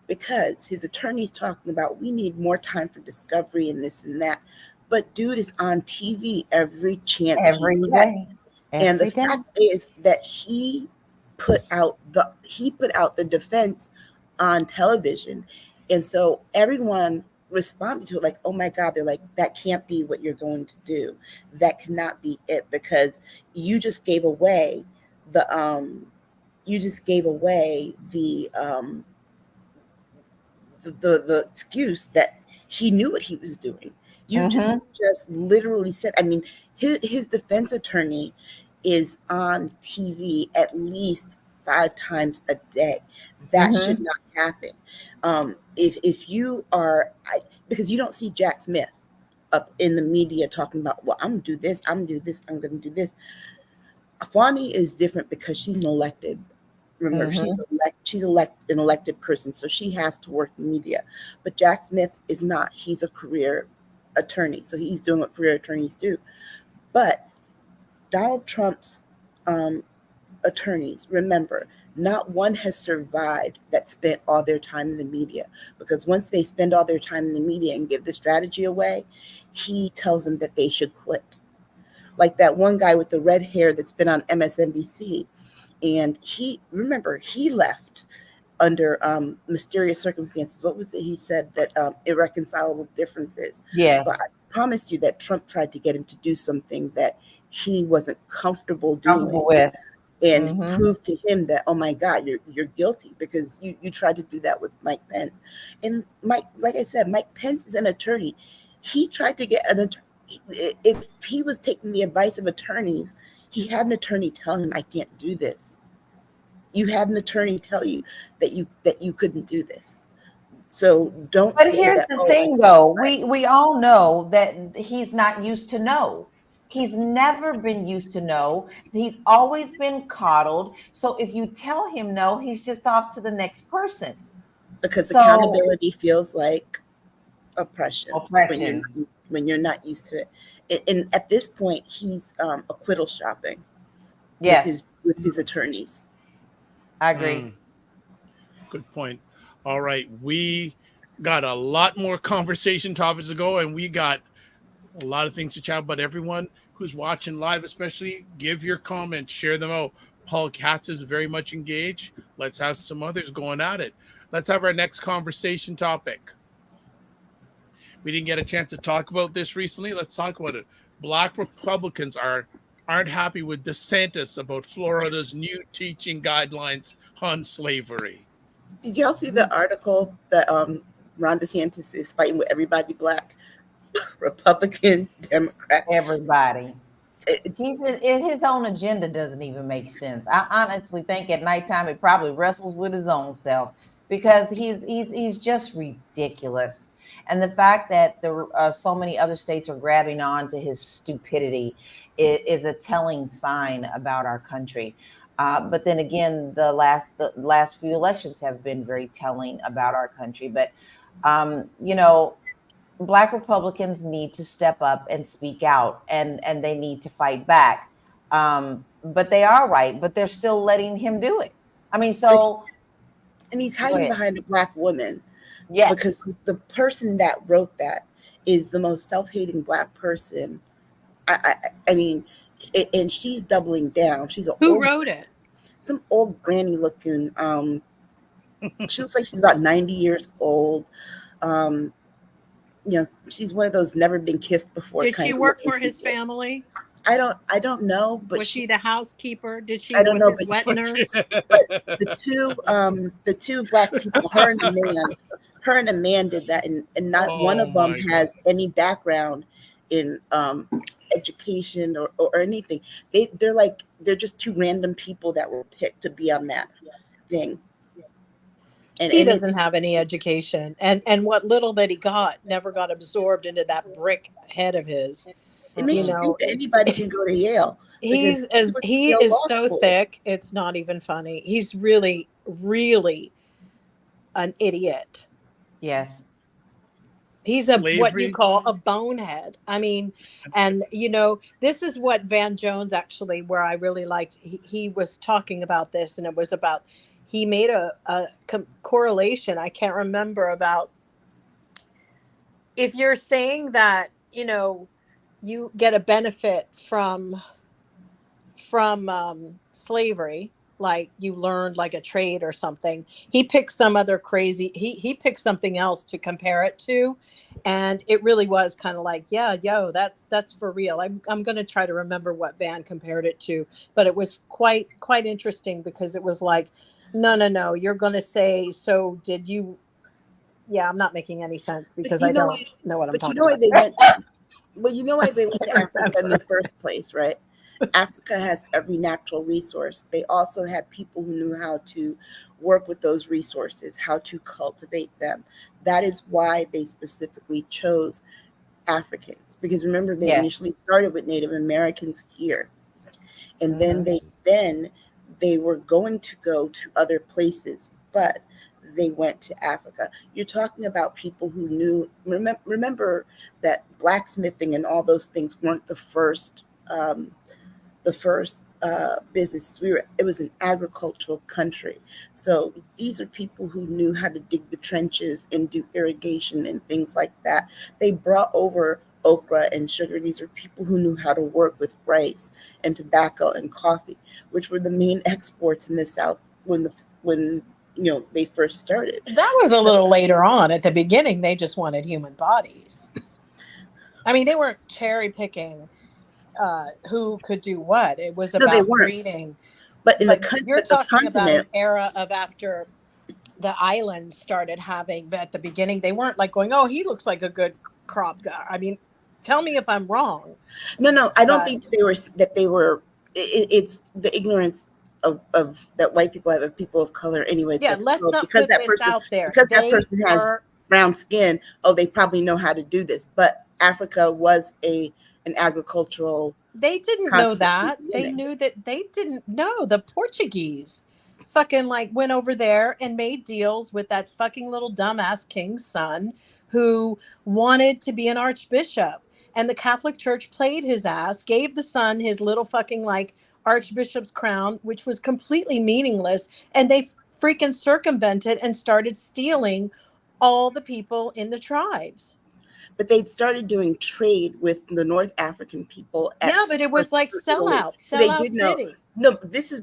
Because his attorney's talking about, we need more time for discovery and this and that. But dude is on TV every chance every day. And the fact is that he put out the defense on television. And so everyone responded to it like, oh my God, they're like, that can't be what you're going to do. That cannot be it, because you just gave away the excuse that he knew what he was doing. You just literally said, I mean, his defense attorney is on TV at least 5 times a day. That should not happen. If you are, because you don't see Jack Smith up in the media talking about, well, I'm gonna do this, I'm gonna do this, I'm gonna do this. Afani is different because she's an elected. Remember, she's an elected person, so she has to work in media. But Jack Smith is not. He's a career attorney, so he's doing what career attorneys do. But Donald Trump's attorneys, remember, not one has survived that spent all their time in the media, because once they spend all their time in the media and give the strategy away, he tells them that they should quit. Like that one guy with the red hair that's been on MSNBC, and he left under mysterious circumstances. What was it he said? That irreconcilable differences. Yes. But I promise you that Trump tried to get him to do something that he wasn't comfortable doing with, and prove to him that, oh my God, you're guilty, because you tried to do that with Mike Pence. And Mike, like I said, Mike Pence is an attorney. He tried to get an attorney. If he was taking the advice of attorneys, he had an attorney tell him, I can't do this. You had an attorney tell you that you couldn't do this. So don't. But here's the thing, though. We all know that he's not used to no. He's never been used to no. He's always been coddled. So if you tell him no, he's just off to the next person. Because accountability feels like oppression. When you're not used to it. And at this point, he's acquittal shopping. Yes. With his attorneys. I agree. Good point. All right. We got a lot more conversation topics to go, and we got a lot of things to chat about. Everyone who's watching live, especially, give your comments, share them out. Paul Katz is very much engaged. Let's have some others going at it. Let's have our next conversation topic. We didn't get a chance to talk about this recently. Let's talk about it. Black Republicans aren't happy with DeSantis about Florida's new teaching guidelines on slavery. Did y'all see the article that Ron DeSantis is fighting with everybody black? Republican, Democrat. Everybody. His own agenda doesn't even make sense. I honestly think at nighttime it probably wrestles with his own self, because he's just ridiculous. And the fact that so many other states are grabbing on to his stupidity is a telling sign about our country. But then again, the last few elections have been very telling about our country. But, Black Republicans need to step up and speak out, and they need to fight back. But they are right, but they're still letting him do it. I mean, so. And he's hiding behind a black woman. Yeah. Because the person that wrote that is the most self-hating black person. I mean, and she's doubling down. Who wrote it? Some old granny looking. She looks like she's about 90 years old. She's one of those never been kissed before. Did she work for his family? I don't know, but was she the housekeeper? Did she? I don't know, his wet nurse? But the two black people, her and a man did that, and not one of them has any background in education or anything. They're just two random people that were picked to be on that thing. And he doesn't have any education, and what little that he got never got absorbed into that brick head of his. It makes you think that anybody can go to Yale. He is so thick, it's not even funny. He's really, really an idiot. Yes. He's what you call a bonehead. I mean, and this is what Van Jones actually, where I really liked, he was talking about this, and it was about, he made a correlation. I can't remember about, if you're saying that, you get a benefit from slavery, like you learned like a trade or something. He picked some other crazy, he picked something else to compare it to. And it really was kind of like, that's for real. I'm going to try to remember what Van compared it to, but it was quite interesting, because it was like, no, you're going to say, so did you? Yeah, I'm not making any sense, because I don't know what I'm talking about. Well, you know why they went to Africa in the first place, right? Africa has every natural resource. They also had people who knew how to work with those resources, how to cultivate them. That is why they specifically chose Africans, because remember, they initially started with Native Americans here, and then they were going to go to other places, but they went to Africa. You're talking about people who knew. Remember that blacksmithing and all those things weren't the first businesses. It was an agricultural country. So these are people who knew how to dig the trenches and do irrigation and things like that. They brought over okra and sugar. These are people who knew how to work with rice and tobacco and coffee, which were the main exports in the South when they first started. That was a little later on. At the beginning, they just wanted human bodies. I mean, they weren't cherry picking who could do what. It was about breeding. But you're talking about an era of after the islands started having. But at the beginning, they weren't like going, "Oh, he looks like a good crop guy." I mean, tell me if I'm wrong. No, I don't think they were. It's the ignorance of that white people have of people of color anyway. Yeah, let's not put this out there. Because that person has brown skin, they probably know how to do this. But Africa was an agricultural. They didn't know that. They knew that they didn't know. The Portuguese fucking went over there and made deals with that fucking little dumbass king's son who wanted to be an archbishop. And the Catholic Church played his ass, gave the son his little fucking archbishop's crown, which was completely meaningless. And they freaking circumvented and started stealing all the people in the tribes. But they'd started doing trade with the North African people. But it was like sellout city. No, this is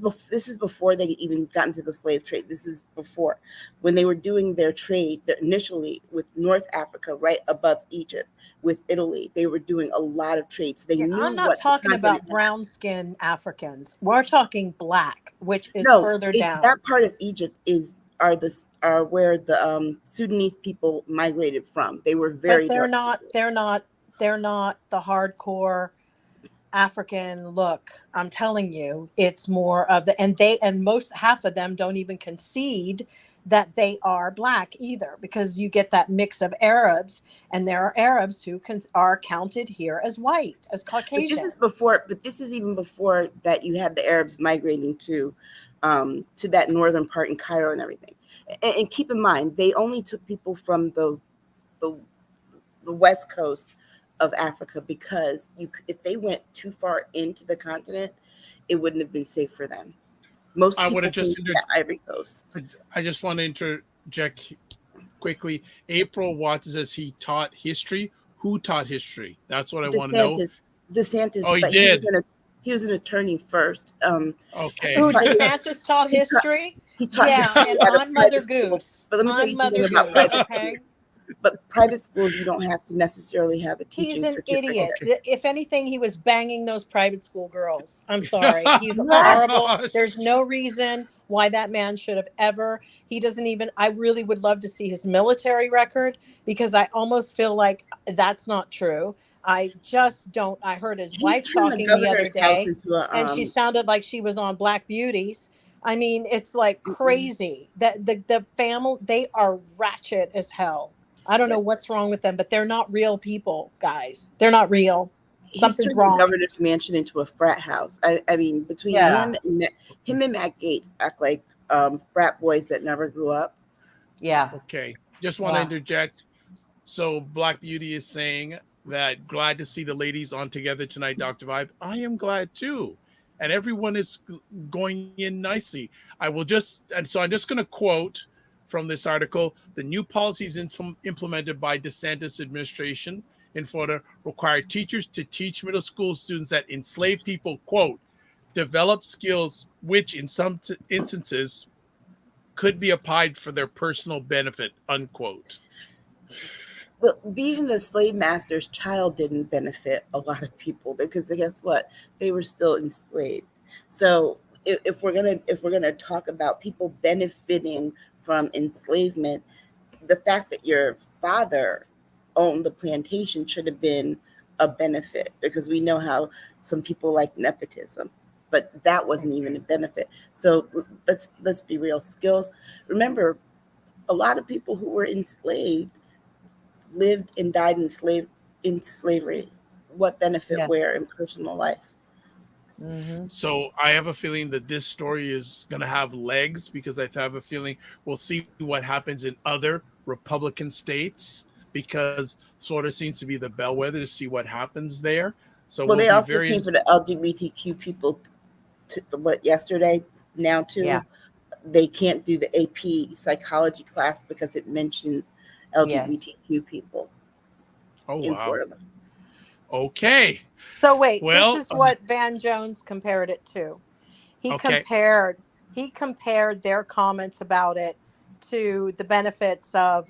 before they even got into the slave trade. This is before, when they were doing their trade initially with North Africa, right above Egypt, with Italy. They were doing a lot of trades. They knew. I'm not talking about brown skinned Africans. We're talking black, which is further down. That part of Egypt are where the Sudanese people migrated from. They were very. But they're not the hardcore African look. I'm telling you, it's more of the and most half of them don't even concede that they are black either, because you get that mix of Arabs, and there are Arabs who are counted here as white, as Caucasian. But this is even before that. You had the Arabs migrating to that northern part in Cairo and everything. And keep in mind, they only took people from the west coast of Africa, because if they went too far into the continent, it wouldn't have been safe for them. Most people came to the Ivory Coast. I just want to interject quickly. April Watts says he taught history. Who taught history? That's what I want to know. DeSantis. Oh, he did. He was an attorney first. Okay. Who, DeSantis taught history? He taught history and on Mother Goose. But let me tell you something about private schools. But private schools, you don't have to necessarily have a teaching certificate. He's an idiot. If anything, he was banging those private school girls. I'm sorry. He's horrible. There's no reason why that man should have ever. He doesn't even. I really would love to see his military record, because I almost feel like that's not true. I just don't. I heard his wife talking the other day, and she sounded like she was on Black Beauties. I mean, it's like crazy that the family, they are ratchet as hell. I don't know what's wrong with them, but they're not real people, guys. They're not real. Something's wrong. The governor's mansion into a frat house. I mean, between him and Matt Gaetz act like frat boys that never grew up. Yeah. Okay. Just want to interject. So Black Beauty is saying that glad to see the ladies on together tonight, Dr. Vibe. I am glad too. And everyone is going in nicely. I'm just going to quote from this article: the new policies implemented by DeSantis administration in Florida require teachers to teach middle school students that enslaved people, quote, develop skills which in some instances could be applied for their personal benefit, unquote. Well, being the slave master's child didn't benefit a lot of people, because guess what? They were still enslaved. So if we're gonna talk about people benefiting from enslavement, the fact that your father owned the plantation should have been a benefit, because we know how some people like nepotism, but that wasn't even a benefit. So let's be real. Skills. Remember, a lot of people who were enslaved lived and died in slavery. What benefit where in personal life? Mm-hmm. So I have a feeling that this story is going to have legs, because I have a feeling we'll see what happens in other Republican states, because Florida seems to be the bellwether to see what happens there. So Well, we'll they be also very came for the LGBTQ people. Yesterday? Now too. Yeah. They can't do the AP psychology class because it mentions LGBTQ people in wow. Florida. Okay. So wait, Well, this is what Van Jones compared it to. He Okay. compared their comments about it to the benefits of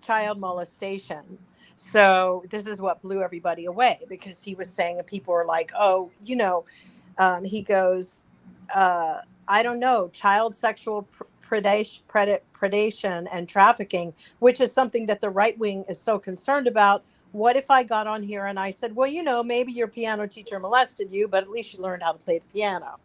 child molestation. So this is what blew everybody away, because he was saying that people were like, oh, he goes, I don't know, child sexual predation and trafficking, which is something that the right wing is so concerned about. What if I got on here and I said, well, maybe your piano teacher molested you, but at least you learned how to play the piano.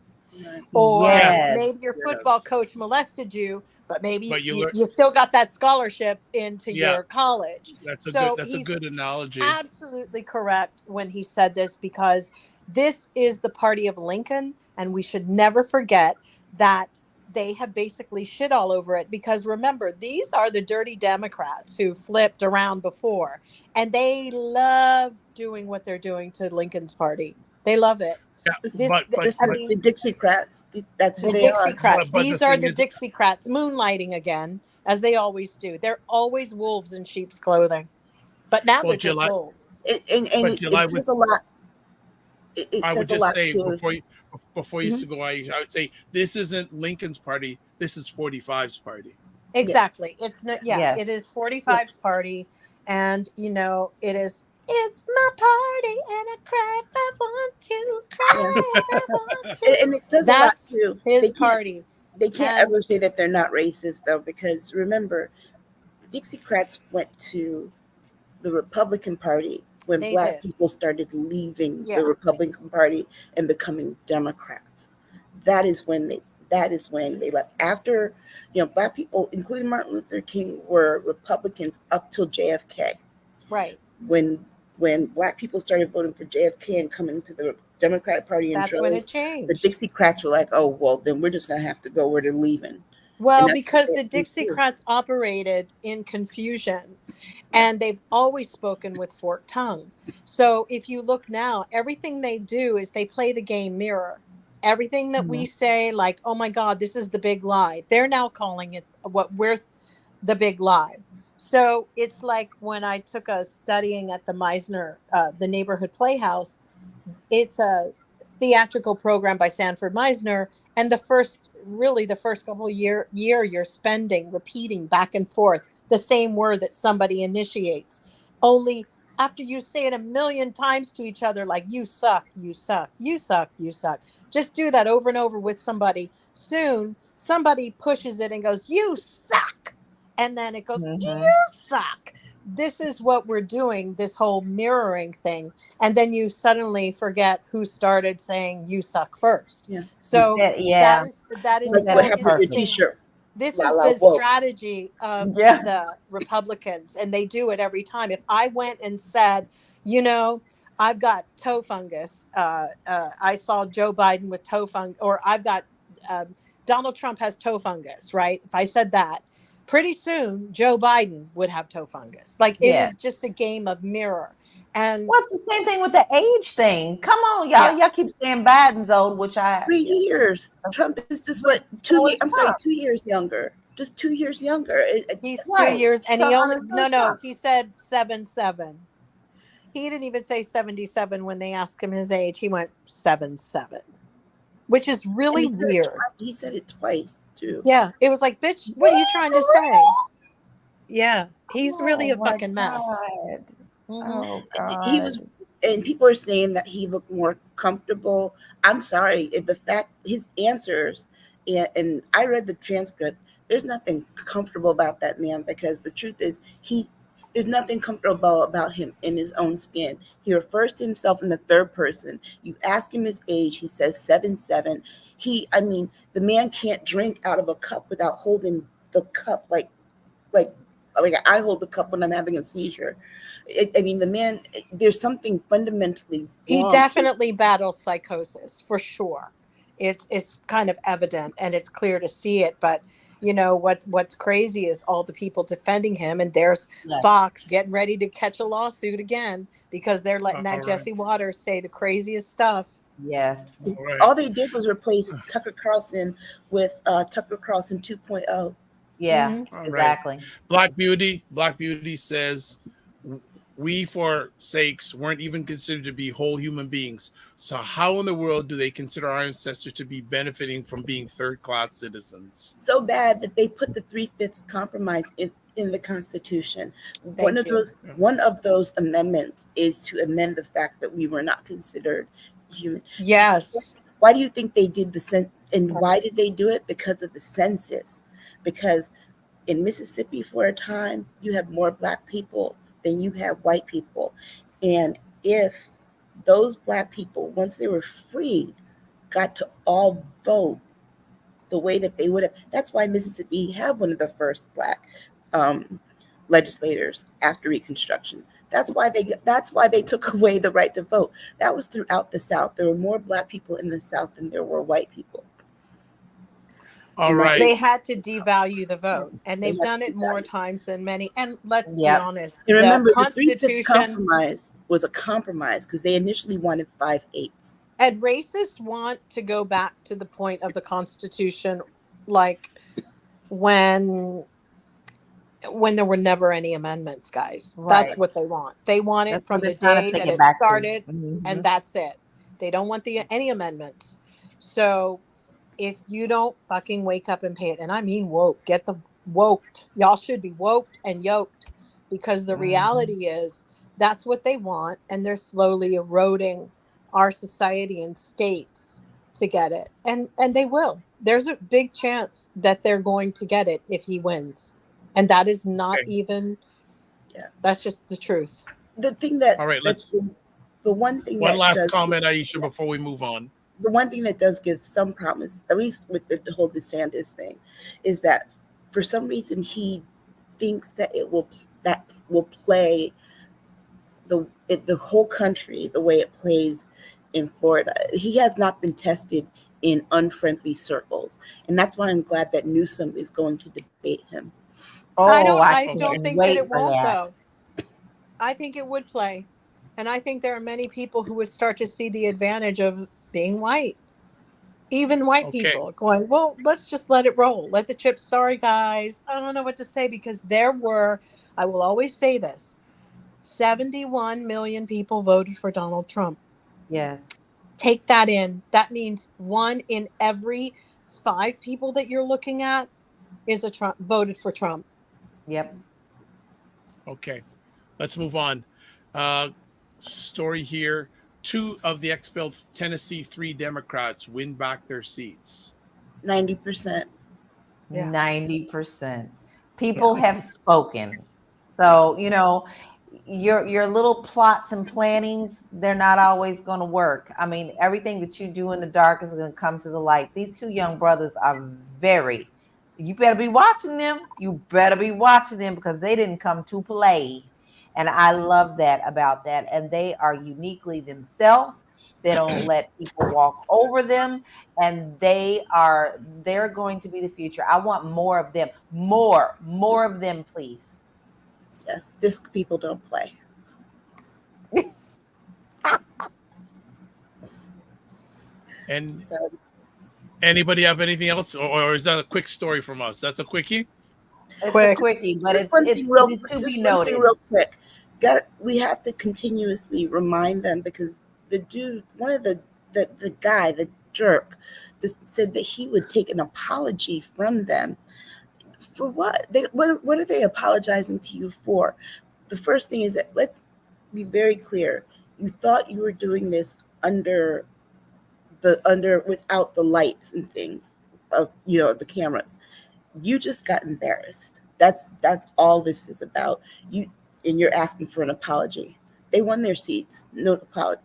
Or maybe your football coach molested you, but maybe you still got that scholarship into your college. That's a good analogy. Absolutely correct when he said this, because this is the party of Lincoln, and we should never forget that they have basically shit all over it, because remember, these are the dirty Democrats who flipped around before, and they love doing what they're doing to Lincoln's party. They love it. Yeah, the Dixiecrats. That's who the they Dixiecrats. are. These are the Dixiecrats moonlighting again, as they always do. They're always wolves in sheep's clothing, but now they're just wolves. It says a lot. I would just say before you Mm-hmm. go, Aisha, I would say this isn't Lincoln's party. This is 45's party. Exactly. It's not. Yeah, it is 45's party, and it is. It's my party, and I cry if I want to cry. If I want to. And it says That's a lot too. His party. They can't ever say that they're not racist, though, because remember, Dixiecrats went to the Republican Party when Black people started leaving the Republican Party and becoming Democrats. That is when they left. After, Black people, including Martin Luther King, were Republicans up till JFK. Right. When Black people started voting for JFK and coming to the Democratic Party, that's when it changed. The Dixiecrats were like, "Oh, well, then we're just going to have to go where they're leaving." Well, because the Dixiecrats operated in confusion, and they've always spoken with forked tongue. So if you look now, everything they do is they play the game mirror. Everything that we say, like, oh my God, this is the big lie, they're now calling it what we're the big lie. So it's like when I took a studying at the Meisner, the neighborhood playhouse. It's a theatrical program by Sanford Meisner, and the first couple of year you're spending repeating back and forth the same word that somebody initiates, only after you say it a million times to each other, like you suck, you suck, you suck, you suck. Just do that over and over with somebody. Soon somebody pushes it and goes, you suck, and then it goes, you suck. This is what we're doing, this whole mirroring thing. And then you suddenly forget who started saying you suck first. Yeah. So that is like what happened with your t-shirt. This is the strategy of the Republicans, and they do it every time. If I went and said, I've got toe fungus, I saw Joe Biden with toe fungus, or I've got Donald Trump has toe fungus, right? If I said that, pretty soon Joe Biden would have toe fungus. Like it is just a game of mirror. And what's the same thing with the age thing? Come on, y'all. Y'all keep saying Biden's old, which 3 years. Trump is just 2 years. I'm sorry, 2 years younger. Just 2 years younger. He's 2 years, and he only he said 77. He didn't even say 77 when they asked him his age. He went 77, which is really weird. He said it twice too. Yeah, it was like, bitch, what are you trying to say? Yeah, he's really a fucking mess. Oh God. He was, and people are saying that he looked more comfortable. I'm sorry, the fact his answers, and I read the transcript. There's nothing comfortable about that man, because the truth is he There's nothing comfortable about him in his own skin. He refers to himself in the third person. You ask him his age, he says 7'7". The man can't drink out of a cup without holding the cup like I hold the cup when I'm having a seizure. The man, there's something fundamentally He wrong. definitely battles psychosis for sure. It's kind of evident and it's clear to see it. But you know what's crazy is all the people defending him, and there's Fox getting ready to catch a lawsuit again because they're letting that Jesse Waters say the craziest stuff. Yes. All they did was replace Tucker Carlson with Tucker Carlson 2.0. Yeah, All exactly. Right. Black Beauty says, we for sakes weren't even considered to be whole human beings. So how in the world do they consider our ancestors to be benefiting from being third-class citizens? So bad that they put the 3/5 compromise in the Constitution. One of those amendments is to amend the fact that we were not considered human. Yes. Why do you think they did and why did they do it? Because of the census. Because in Mississippi for a time, you have more Black people than you have white people. And if those Black people, once they were freed, got to all vote the way that they would have, that's why Mississippi had one of the first Black legislators after Reconstruction. That's why they took away the right to vote. That was throughout the South. There were more Black people in the South than there were white people. All right. They had to devalue the vote, and they've done it more times than many. And let's be honest, and remember, the Constitution the compromise was a compromise because they initially wanted 5/8. And racists want to go back to the point of the Constitution, like when there were never any amendments, guys. Right. That's what they want. They want it from the day that it started, and that's it. They don't want any amendments. So if you don't fucking wake up and pay it, and I mean woke, get the woked. Y'all should be woked and yoked, because the reality is that's what they want, and they're slowly eroding our society and states to get it. And they will. There's a big chance that they're going to get it if he wins. And that is not even, that's just the truth. The thing that, all right, let's, the one thing one last comment, Aisha, before we move on. The one thing that does give some promise, at least with the whole DeSantis thing, is that for some reason he thinks that will play the whole country the way it plays in Florida. He has not been tested in unfriendly circles, and that's why I'm glad that Newsom is going to debate him. I don't think that it won't, though. I think it would play, and I think there are many people who would start to see the advantage of being white. Even white people going, well, let's just let it roll. Let the chips. Sorry, guys. I don't know what to say, because there were, I will always say this, 71 million people voted for Donald Trump. Yes. Take that in. That means 1 in every 5 people that you're looking at is voted for Trump. Yep. Okay. Let's move on. Story here. 2 of the expelled Tennessee 3 Democrats win back their seats. 90%. Yeah. 90%. People have spoken. So, you know, your little plots and plannings, they're not always going to work. I mean, everything that you do in the dark is going to come to the light. These 2 young brothers are you better be watching them. You better be watching them, because they didn't come to play. And I love that about that. And they are uniquely themselves. They don't let people walk over them. And they're going to be the future. I want more of them. More of them, please. Yes, Fisk people don't play. And anybody have anything else? Or is that a quick story from us? That's a quickie? It's a quickie, but it's to be noted. Real quick. We have to continuously remind them, because the dude, one of the guy, the jerk, just said that he would take an apology from them. For what? What are they apologizing to you for? The first thing is that, let's be very clear. You thought you were doing this without the lights and things, the cameras. You just got embarrassed. That's all this is about. and you're asking for an apology. They won their seats. No apology.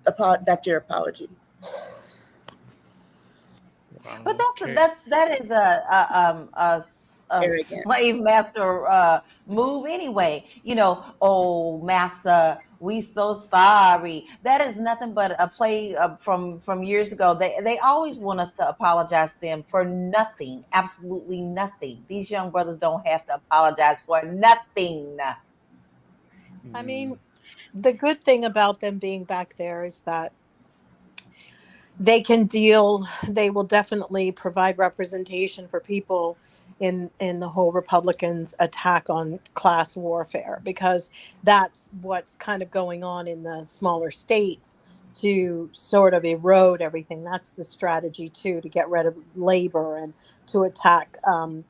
That's your apology. Wow, but that is a slave master move anyway. Oh massa, we so sorry. That is nothing but a play from years ago. They always want us to apologize to them for nothing, absolutely nothing. These young brothers don't have to apologize for nothing. I mean, the good thing about them being back there is that they will definitely provide representation for people in the whole Republicans' attack on class warfare, because that's what's kind of going on in the smaller states to sort of erode everything. That's the strategy too, to get rid of labor and to attack, to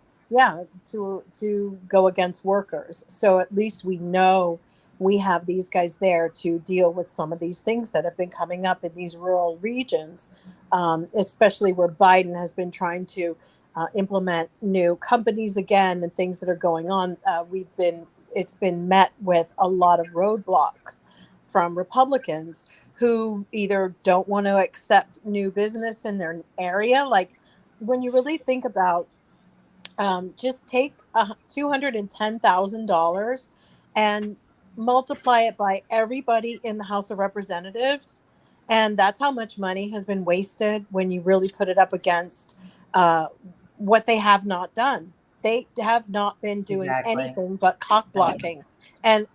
go against workers. So at least we know we have these guys there to deal with some of these things that have been coming up in these rural regions, especially where Biden has been trying to implement new companies again and things that are going on. It's been met with a lot of roadblocks from Republicans who either don't want to accept new business in their area. Like, when you really think about, just take $210,000 and multiply it by everybody in the House of Representatives, and that's how much money has been wasted when you really put it up against what they have not done. They have not been doing anything but cock blocking, and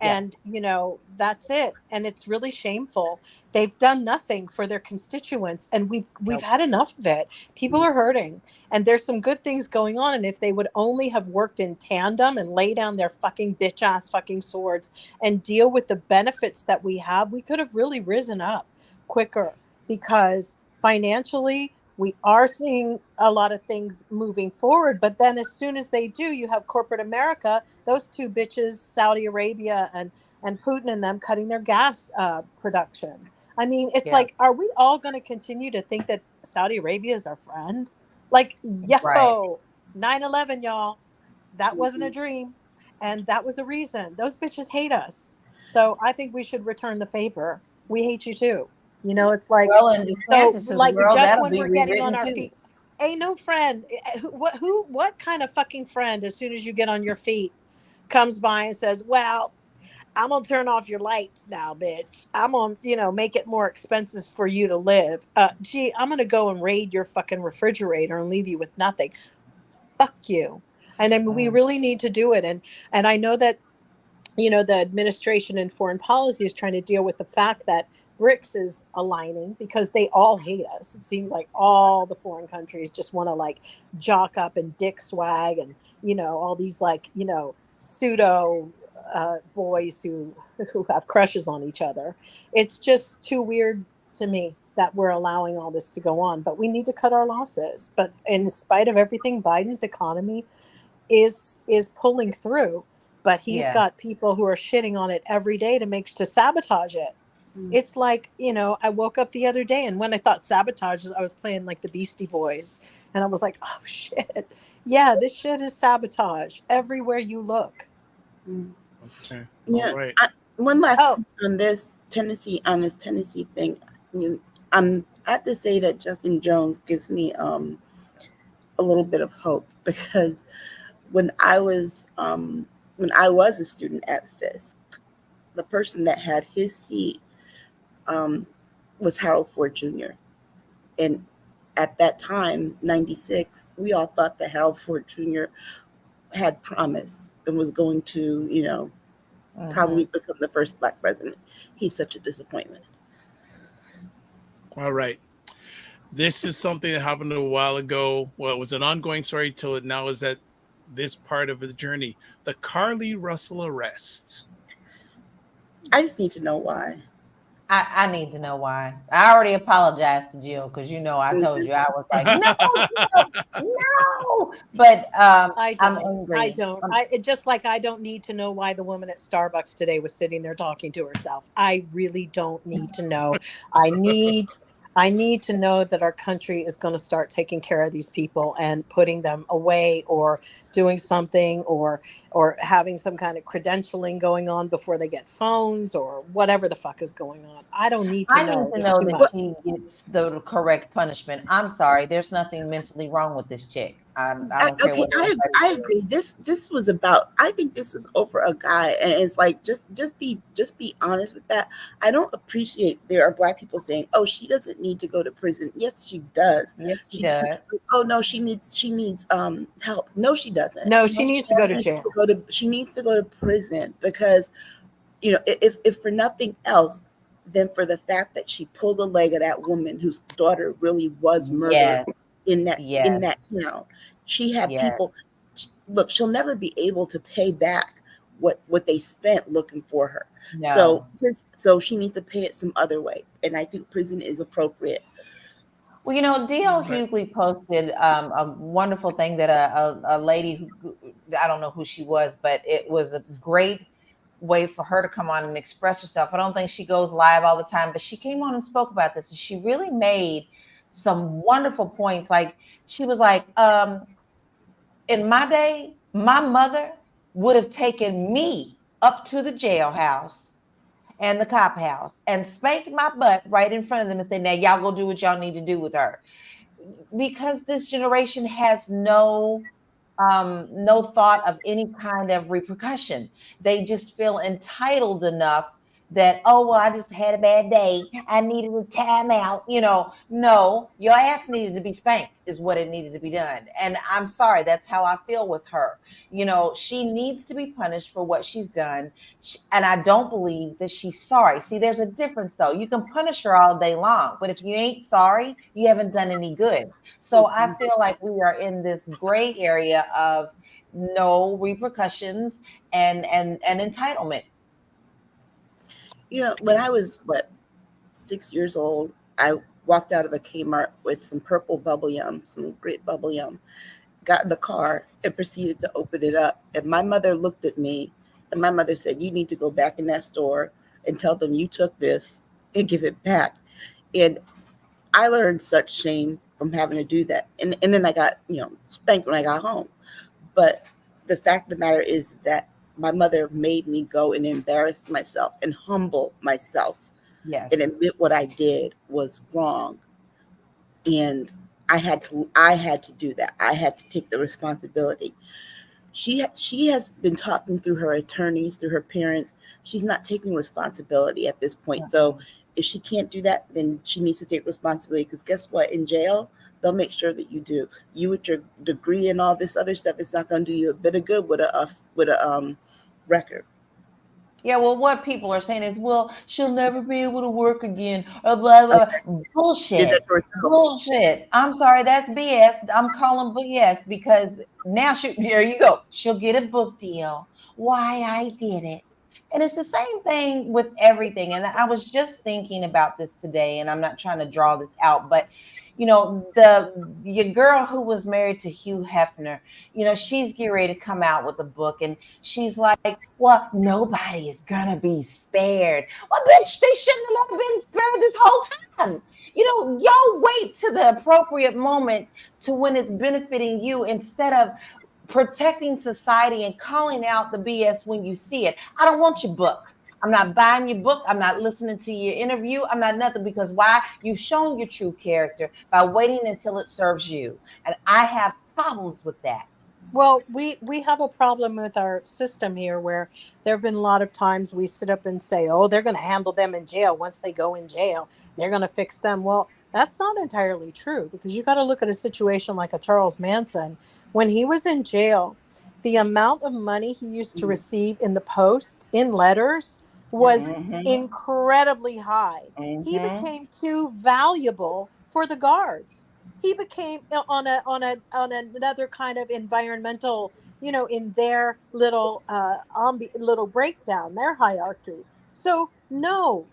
that's it. And it's really shameful. They've done nothing for their constituents, and we've had enough of it. People are hurting, and there's some good things going on. And if they would only have worked in tandem and lay down their fucking bitch ass fucking swords and deal with the benefits that we have, we could have really risen up quicker, because financially we are seeing a lot of things moving forward. But then as soon as they do, you have corporate America, those two bitches, Saudi Arabia and Putin and them, cutting their gas production. I mean, it's like, are we all going to continue to think that Saudi Arabia is our friend? Like, 9/11, y'all, that wasn't a dream. And that was a reason. Those bitches hate us. So I think we should return the favor. We hate you too. It's like, well, in DeSantis' world, just when we're getting on our feet, ain't no friend. What kind of fucking friend, as soon as you get on your feet, comes by and says, well, I'm gonna turn off your lights now, bitch. I'm gonna, make it more expensive for you to live. I'm gonna go and raid your fucking refrigerator and leave you with nothing. Fuck you. And I mean, we really need to do it. And I know that, the administration and foreign policy is trying to deal with the fact that BRICS is aligning, because they all hate us. It seems like all the foreign countries just want to jock up and dick swag and, all these pseudo boys who have crushes on each other. It's just too weird to me that we're allowing all this to go on, but we need to cut our losses. But in spite of everything, Biden's economy is pulling through, but he's got people who are shitting on it every day to sabotage it. It's like, I woke up the other day, and when I thought sabotage, I was playing the Beastie Boys, and I was like, oh shit. Yeah, this shit is sabotage everywhere you look. Okay. Yeah. All right. One last on this Tennessee thing. I have to say that Justin Jones gives me a little bit of hope, because when I was a student at Fisk, the person that had his seat was Harold Ford Jr. And at that time, 96, we all thought that Harold Ford Jr. had promise and was going to, probably become the first Black president. He's such a disappointment. All right. This is something that happened a while ago. Well, it was an ongoing story till it now is at this part of the journey. The Carly Russell arrest. I just need to know why. I need to know why. I already apologized to Jill, because I told you I was like, no. But I'm angry. I don't. I don't need to know why the woman at Starbucks today was sitting there talking to herself. I really don't need to know. I I need to know that our country is going to start taking care of these people and putting them away, or doing something, or having some kind of credentialing going on before they get phones, or whatever the fuck is going on. I don't need to I know. need to There's know too that much. she gets the correct punishment. I'm sorry, there's nothing mentally wrong with this chick. I don't care Okay, what I anybody says. agree. This was about. I think this was over a guy, and it's like just be honest with that. I don't appreciate there are Black people saying, "Oh, she doesn't need to go to prison." Yes, she does. Yes, she does. Oh no, she needs help. No, she doesn't. No, she needs to go to jail. She needs to go to prison because, you know, if for nothing else, than for the fact that she pulled a leg of that woman whose daughter really was murdered in that town. She had people. Look, she'll never be able to pay back what they spent looking for her. No. So she needs to pay it some other way, and I think prison is appropriate. Well, you know, D.L. Hughley posted a wonderful thing that a lady who, I don't know who she was, but it was a great way for her to come on and express herself. I don't think she goes live all the time, but she came on and spoke about this, and she really made some wonderful points. Like, she was like, in my day, my mother would have taken me up to the jailhouse and the cop house and spanked my butt right in front of them and say, now y'all go do what y'all need to do with her. Because this generation has no thought of any kind of repercussion. They just feel entitled enough that, oh, well, I just had a bad day, I needed a timeout. You know, no, your ass needed to be spanked is what it needed to be done. And I'm sorry, that's how I feel with her. You know, she needs to be punished for what she's done. And I don't believe that she's sorry. See, there's a difference though. You can punish her all day long, but if you ain't sorry, you haven't done any good. So I feel like we are in this gray area of no repercussions and entitlement. You know, when I was 6 years old, I walked out of a Kmart with some purple bubble yum, some great bubble yum, got in the car and proceeded to open it up. And my mother looked at me, and my mother said, "You need to go back in that store and tell them you took this and give it back." And I learned such shame from having to do that. And then I got, spanked when I got home. But the fact of the matter is that my mother made me go and embarrass myself and humble myself. Yes. And admit what I did was wrong. And I had to do that. I had to take the responsibility. She has been talking through her attorneys, through her parents. She's not taking responsibility at this point. So if she can't do that, then she needs to take responsibility, because guess what? In jail, they'll make sure that you do. You with your degree and all this other stuff, it's not going to do you a bit of good with a record. Yeah, well, what people are saying is, well, she'll never be able to work again. Or blah, blah, blah. Bullshit. Bullshit. I'm sorry, that's BS. I'm calling BS because now there you go. She'll get a book deal. Why I did it. And it's the same thing with everything. And I was just thinking about this today, and I'm not trying to draw this out, but your girl who was married to Hugh Hefner, she's getting ready to come out with a book, and she's like, well, nobody is gonna be spared. Well, bitch, they shouldn't have been spared this whole time. Y'all wait to the appropriate moment to when it's benefiting you, instead of protecting society and calling out the BS when you see it. I don't want your book. I'm not buying your book. I'm not listening to your interview. I'm not nothing, because why? You've shown your true character by waiting until it serves you. And I have problems with that. Well, we have a problem with our system here, where there have been a lot of times we sit up and say, oh, they're going to handle them in jail. Once they go in jail, they're going to fix them. Well, that's not entirely true, because you got to look at a situation like a Charles Manson. When he was in jail, the amount of money he used to receive in the post, in letters, was incredibly high. He became too valuable for the guards. He became on another kind of environmental, in their little little breakdown, their hierarchy. So no,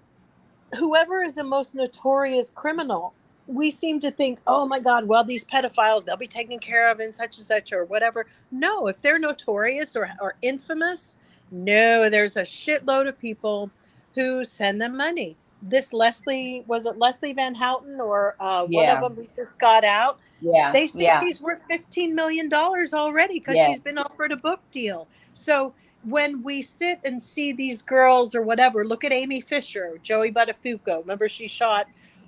whoever is the most notorious criminal, we seem to think, oh my God, well, these pedophiles, they'll be taken care of in such and such or whatever. No, if they're notorious or infamous, no, there's a shitload of people who send them money. this Leslie, was it Leslie Van Houten or one Yeah. of them who just got out? Yeah. They say Yeah. she's worth $15 million already because Yes. she's been offered a book deal. So when we sit and see these girls or whatever, look at Amy Fisher, Joey Buttafuoco. Remember, she shot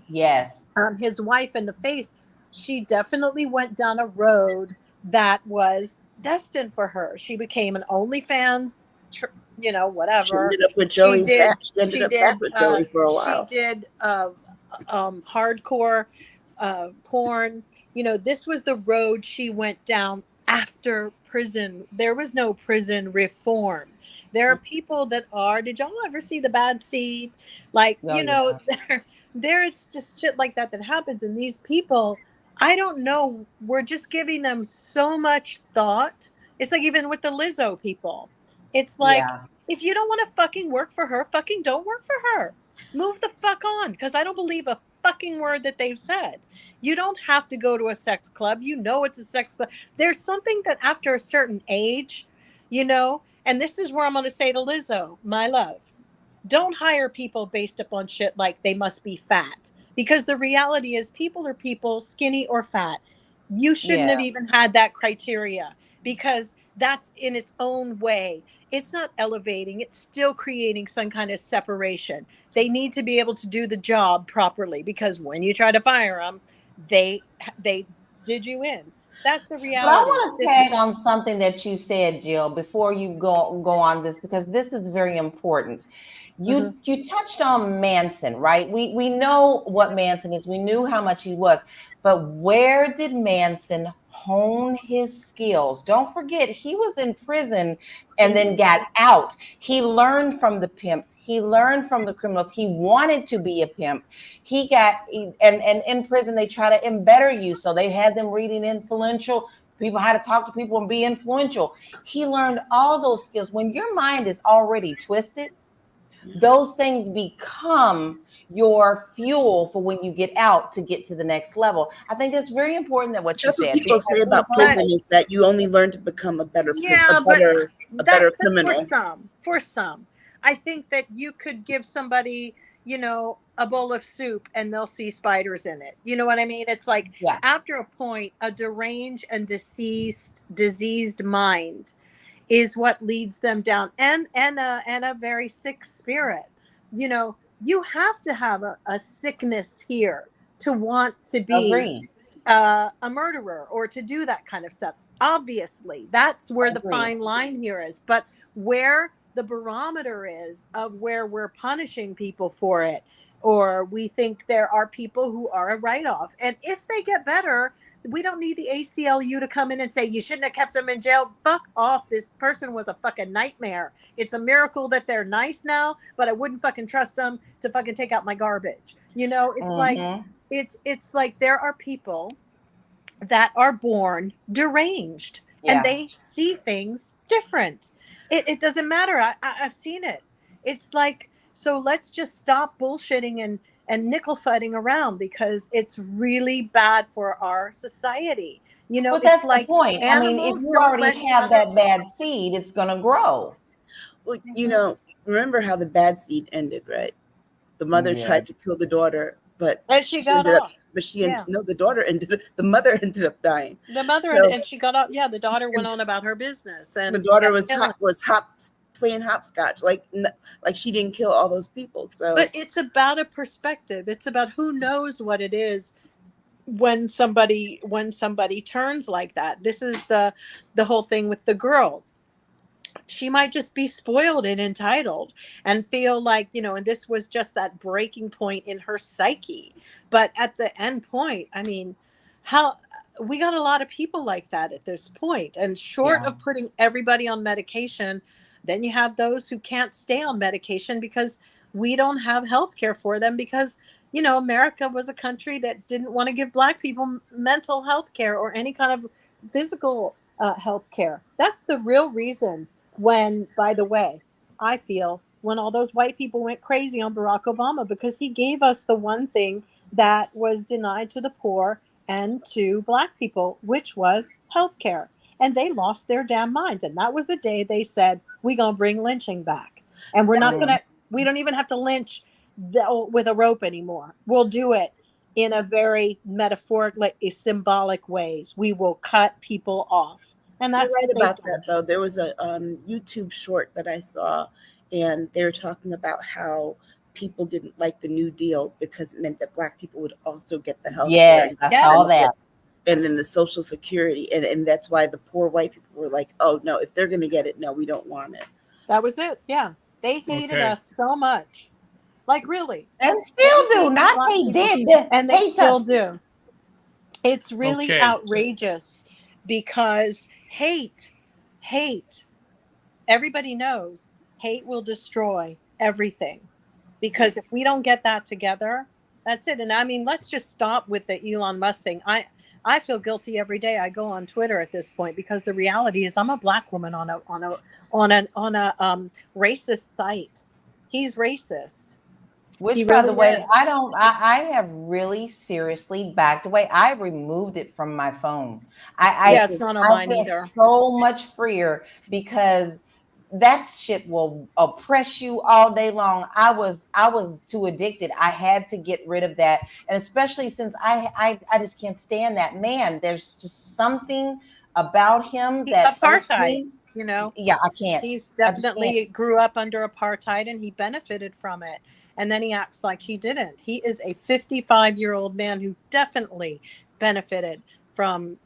Yes. his wife in the face. She definitely went down a road that was destined for her. She became an OnlyFans, whatever. She ended up with Joey. She ended up back with Joey for a while. She did hardcore porn. This was the road she went down after prison. There was no prison reform. There are people that are. Did y'all ever see The Bad Seed? Like, there's just shit like that happens. And these people, I don't know, we're just giving them so much thought. It's like even with the Lizzo people. It's like, if you don't want to fucking work for her, fucking don't work for her. Move the fuck on, because I don't believe a fucking word that they've said. You don't have to go to a sex club. It's a sex club. There's something that after a certain age, and this is where I'm going to say to Lizzo, my love, don't hire people based upon shit like they must be fat. Because the reality is people are people, skinny or fat. You shouldn't have even had that criteria, because that's in its own way. It's not elevating. It's still creating some kind of separation. They need to be able to do the job properly, because when you try to fire them, they did you in. That's the reality. But I want to tag on something that you said, Jill, before you go on this, because this is very important. You touched on Manson, right? We know what Manson is. We knew how much he was. But where did Manson hone his skills? Don't forget, he was in prison and then got out. He learned from the pimps. He learned from the criminals. He wanted to be a pimp. And in prison, they try to embetter you. So they had them reading influential people, how to talk to people and be influential. He learned all those skills. When your mind is already twisted, those things become your fuel for when you get out to get to the next level. I think that's very important that what you said. That's what people say about prison is that you only learn to become a better criminal. For some. I think that you could give somebody, a bowl of soup and they'll see spiders in it. You know what I mean? It's like after a point, a deranged and diseased mind is what leads them down, and a very sick spirit. You have to have a sickness here to want to be a murderer or to do that kind of stuff. Obviously, that's where the fine line here is. But where the barometer is of where we're punishing people for it, or we think there are people who are a write-off, and if they get better, we don't need the ACLU to come in and say, you shouldn't have kept them in jail. Fuck off. This person was a fucking nightmare. It's a miracle that they're nice now, but I wouldn't fucking trust them to fucking take out my garbage. It's like there are people that are born deranged and they see things different. It doesn't matter. I've seen it. It's like, so let's just stop bullshitting and nickel fighting around, because it's really bad for our society. But that's like the point. I mean, if you already have that bad seed, it's going to grow. Well, remember how the bad seed ended, right? The mother tried to kill the daughter, but she got off. The mother ended up dying. The mother and she got off. Yeah, the daughter went on about her business, and the daughter was playing hopscotch, like she didn't kill all those people. So, but it's about a perspective. It's about who knows what it is when somebody turns like that. This is the whole thing with the girl. She might just be spoiled and entitled and feel like, and this was just that breaking point in her psyche. But at the end point, I mean, we got a lot of people like that at this point. And short of putting everybody on medication, then you have those who can't stay on medication because we don't have health care for them, because, America was a country that didn't want to give Black people mental health care or any kind of physical health care. That's the real reason when, by the way, I feel when all those white people went crazy on Barack Obama, because he gave us the one thing that was denied to the poor and to Black people, which was health care. And they lost their damn minds. And that was the day they said, we're going to bring lynching back. And we don't even have to lynch with a rope anymore. We'll do it in a very metaphoric, like a symbolic ways. We will cut people off. And that's You're right about that, though. There was a YouTube short that I saw, and they were talking about how people didn't like the New Deal because it meant that Black people would also get the health care. Yes, I saw that. And then the Social Security. And that's why the poor white people were like, oh, no, if they're going to get it, no, we don't want it. That was it. Yeah. They hated us so much. Like, really. And still do. Not they did. And they still do. It's really outrageous because hate, everybody knows hate will destroy everything. Because if we don't get that together, that's it. And I mean, let's just stop with the Elon Musk thing. I feel guilty every day I go on Twitter at this point, because the reality is I'm a Black woman on a racist site. He's racist. Which, by the way, I have really seriously backed away. I removed it from my phone. It's not on mine either. So much freer, because that shit will oppress you all day long. I was too addicted. I had to get rid of that. And especially since I just can't stand that man. There's just something about him that apartheid, you know. Yeah, I can't. He's definitely grew up under apartheid and he benefited from it. And then he acts like he didn't. He is a 55-year-old man who definitely benefited from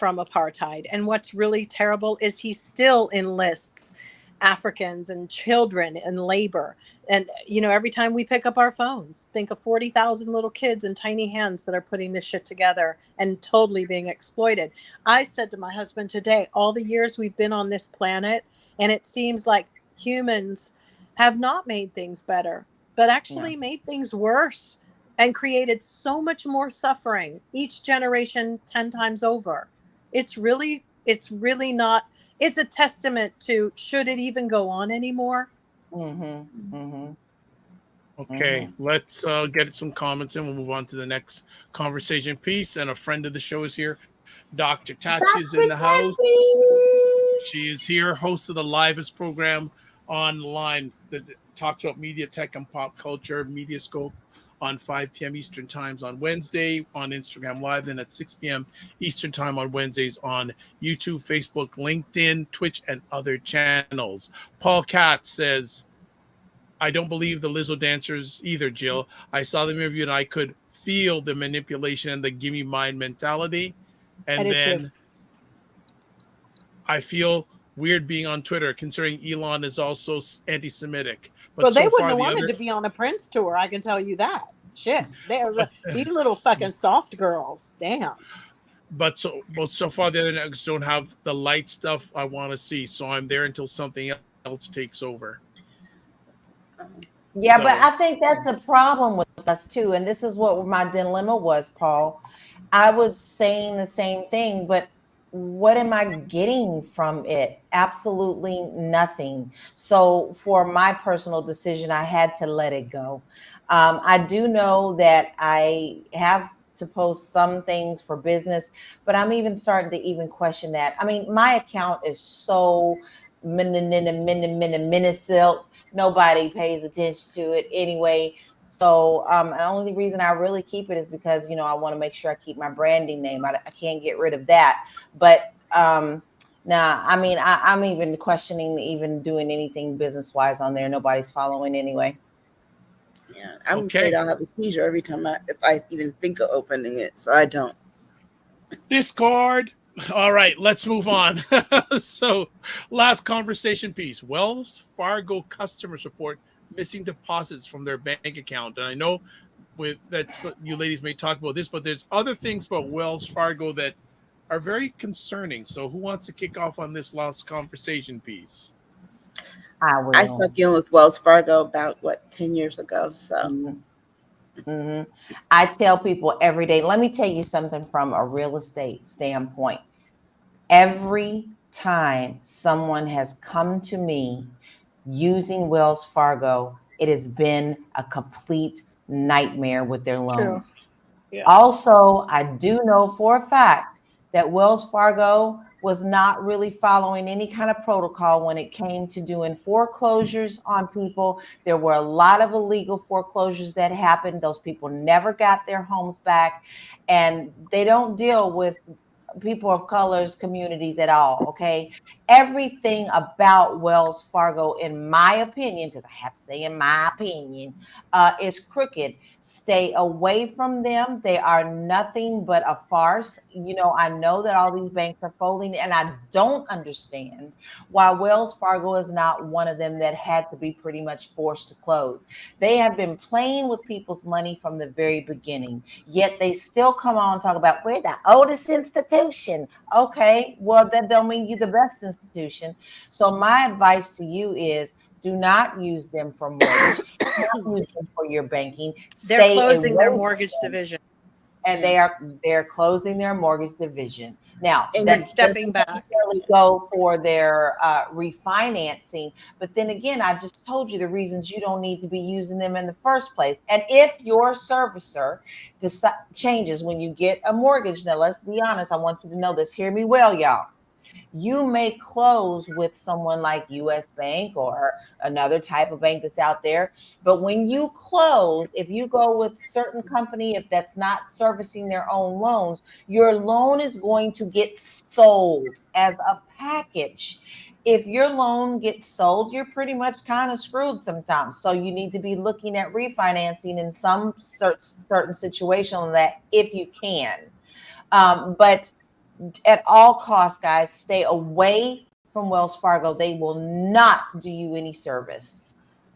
apartheid. And what's really terrible is he still enlists Africans and children in labor. And, you know, every time we pick up our phones, think of 40,000 little kids in tiny hands that are putting this shit together and totally being exploited. I said to my husband today, all the years we've been on this planet, and it seems like humans have not made things better, but actually made things worse and created so much more suffering each generation 10 times over. It's really not. It's a testament to, should it even go on anymore? Okay, let's get some comments and we'll move on to the next conversation piece. And a friend of the show is here. Dr. Katz is in the house. She is here, host of the livest program online that talks about media, tech, and pop culture, Mediascope, on 5 p.m. Eastern Times on Wednesday, on Instagram Live, then at 6 p.m. Eastern Time on Wednesdays on YouTube, Facebook, LinkedIn, Twitch, and other channels. Paul Katz says, I don't believe the Lizzo dancers either, Jill. I saw the interview and I could feel the manipulation and the gimme mine mentality. And then I feel weird being on Twitter, considering Elon is also anti-Semitic. But well, they wouldn't have wanted to be on a Prince tour, I can tell you that. Shit, these little fucking soft girls. Damn. But so far, the other networks don't have the light stuff I want to see. So I'm there until something else takes over. Yeah, but I think that's a problem with us too. And this is what my dilemma was, Paul. I was saying the same thing, but what am I getting from it? Absolutely nothing. So for my personal decision, I had to let it go. I do know that I have to post some things for business, but I'm even starting to even question that. I mean, my account is so minuscule. Nobody pays attention to it anyway. So the only reason I really keep it is because, you know, I want to make sure I keep my branding name. I can't get rid of that. But I mean, I'm even questioning even doing anything business-wise on there. Nobody's following anyway. Yeah, I'm afraid I'll have a seizure every time if I even think of opening it. So I don't. Discord. All right, let's move on. So last conversation piece. Wells Fargo customers report missing deposits from their bank account. And I know you ladies may talk about this, but there's other things about Wells Fargo that are very concerning. So who wants to kick off on this last conversation piece? I stopped dealing with Wells Fargo about 10 years ago. So I tell people every day, let me tell you something from a real estate standpoint. Every time someone has come to me using Wells Fargo, it has been a complete nightmare with their loans. Yeah. Also, I do know for a fact that Wells Fargo was not really following any kind of protocol when it came to doing foreclosures on people. There were a lot of illegal foreclosures that happened. Those people never got their homes back, and they don't deal with people of colors communities at all. Okay, everything about Wells Fargo, in my opinion, because I have to say in my opinion, is crooked. Stay away from them. They are nothing but a farce. You know, I know that all these banks are folding, and I don't understand why Wells Fargo is not one of them that had to be pretty much forced to close. They have been playing with people's money from the very beginning, yet they still come on and talk about we're the oldest institution. Okay, well, that don't mean you're the best institution. So my advice to you is do not use them for mortgage. Do not use them for your banking. They're closing their away mortgage from them. division. And they're closing their mortgage division. Now, And that they're stepping doesn't back. necessarily go for their refinancing. But then again, I just told you the reasons you don't need to be using them in the first place. And if your servicer changes when you get a mortgage, now let's be honest, I want you to know this. Hear me well, y'all. You may close with someone like US Bank or another type of bank that's out there. But when you close, if you go with a certain company, if that's not servicing their own loans, your loan is going to get sold as a package. If your loan gets sold, you're pretty much kind of screwed sometimes. So you need to be looking at refinancing in some certain situation on that if you can. But at all costs, guys, stay away from Wells Fargo. They will not do you any service,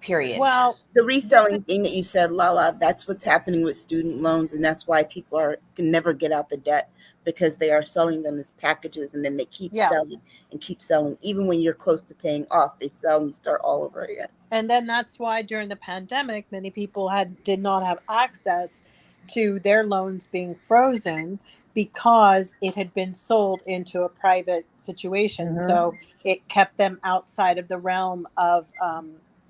period. Well, The reselling thing that you said, LaLa, that's what's happening with student loans, and that's why people can never get out the debt, because they are selling them as packages, and then they keep selling and keep selling. Even when you're close to paying off, they sell and you start all over again. And then that's why during the pandemic, many people did not have access to their loans being frozen, because it had been sold into a private situation. Mm-hmm. So it kept them outside of the realm of,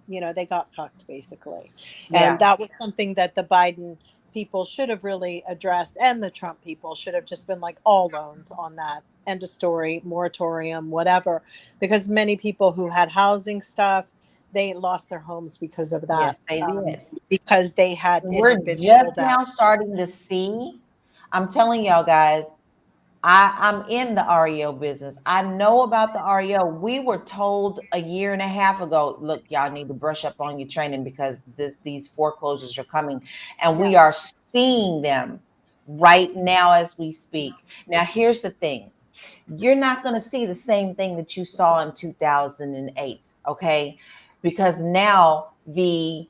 they got fucked basically. Yeah. And that was something that the Biden people should have really addressed. And the Trump people should have just been like, all loans on that. End of story, moratorium, whatever. Because many people who had housing stuff, they lost their homes because of that. Yes, they did. Because they had. We're just now starting to see. I'm telling y'all guys, I'm in the REO business. I know about the REO. We were told a year and a half ago, look, y'all need to brush up on your training because these foreclosures are coming. And we are seeing them right now as we speak. Now, here's the thing. You're not going to see the same thing that you saw in 2008, okay? Because now the,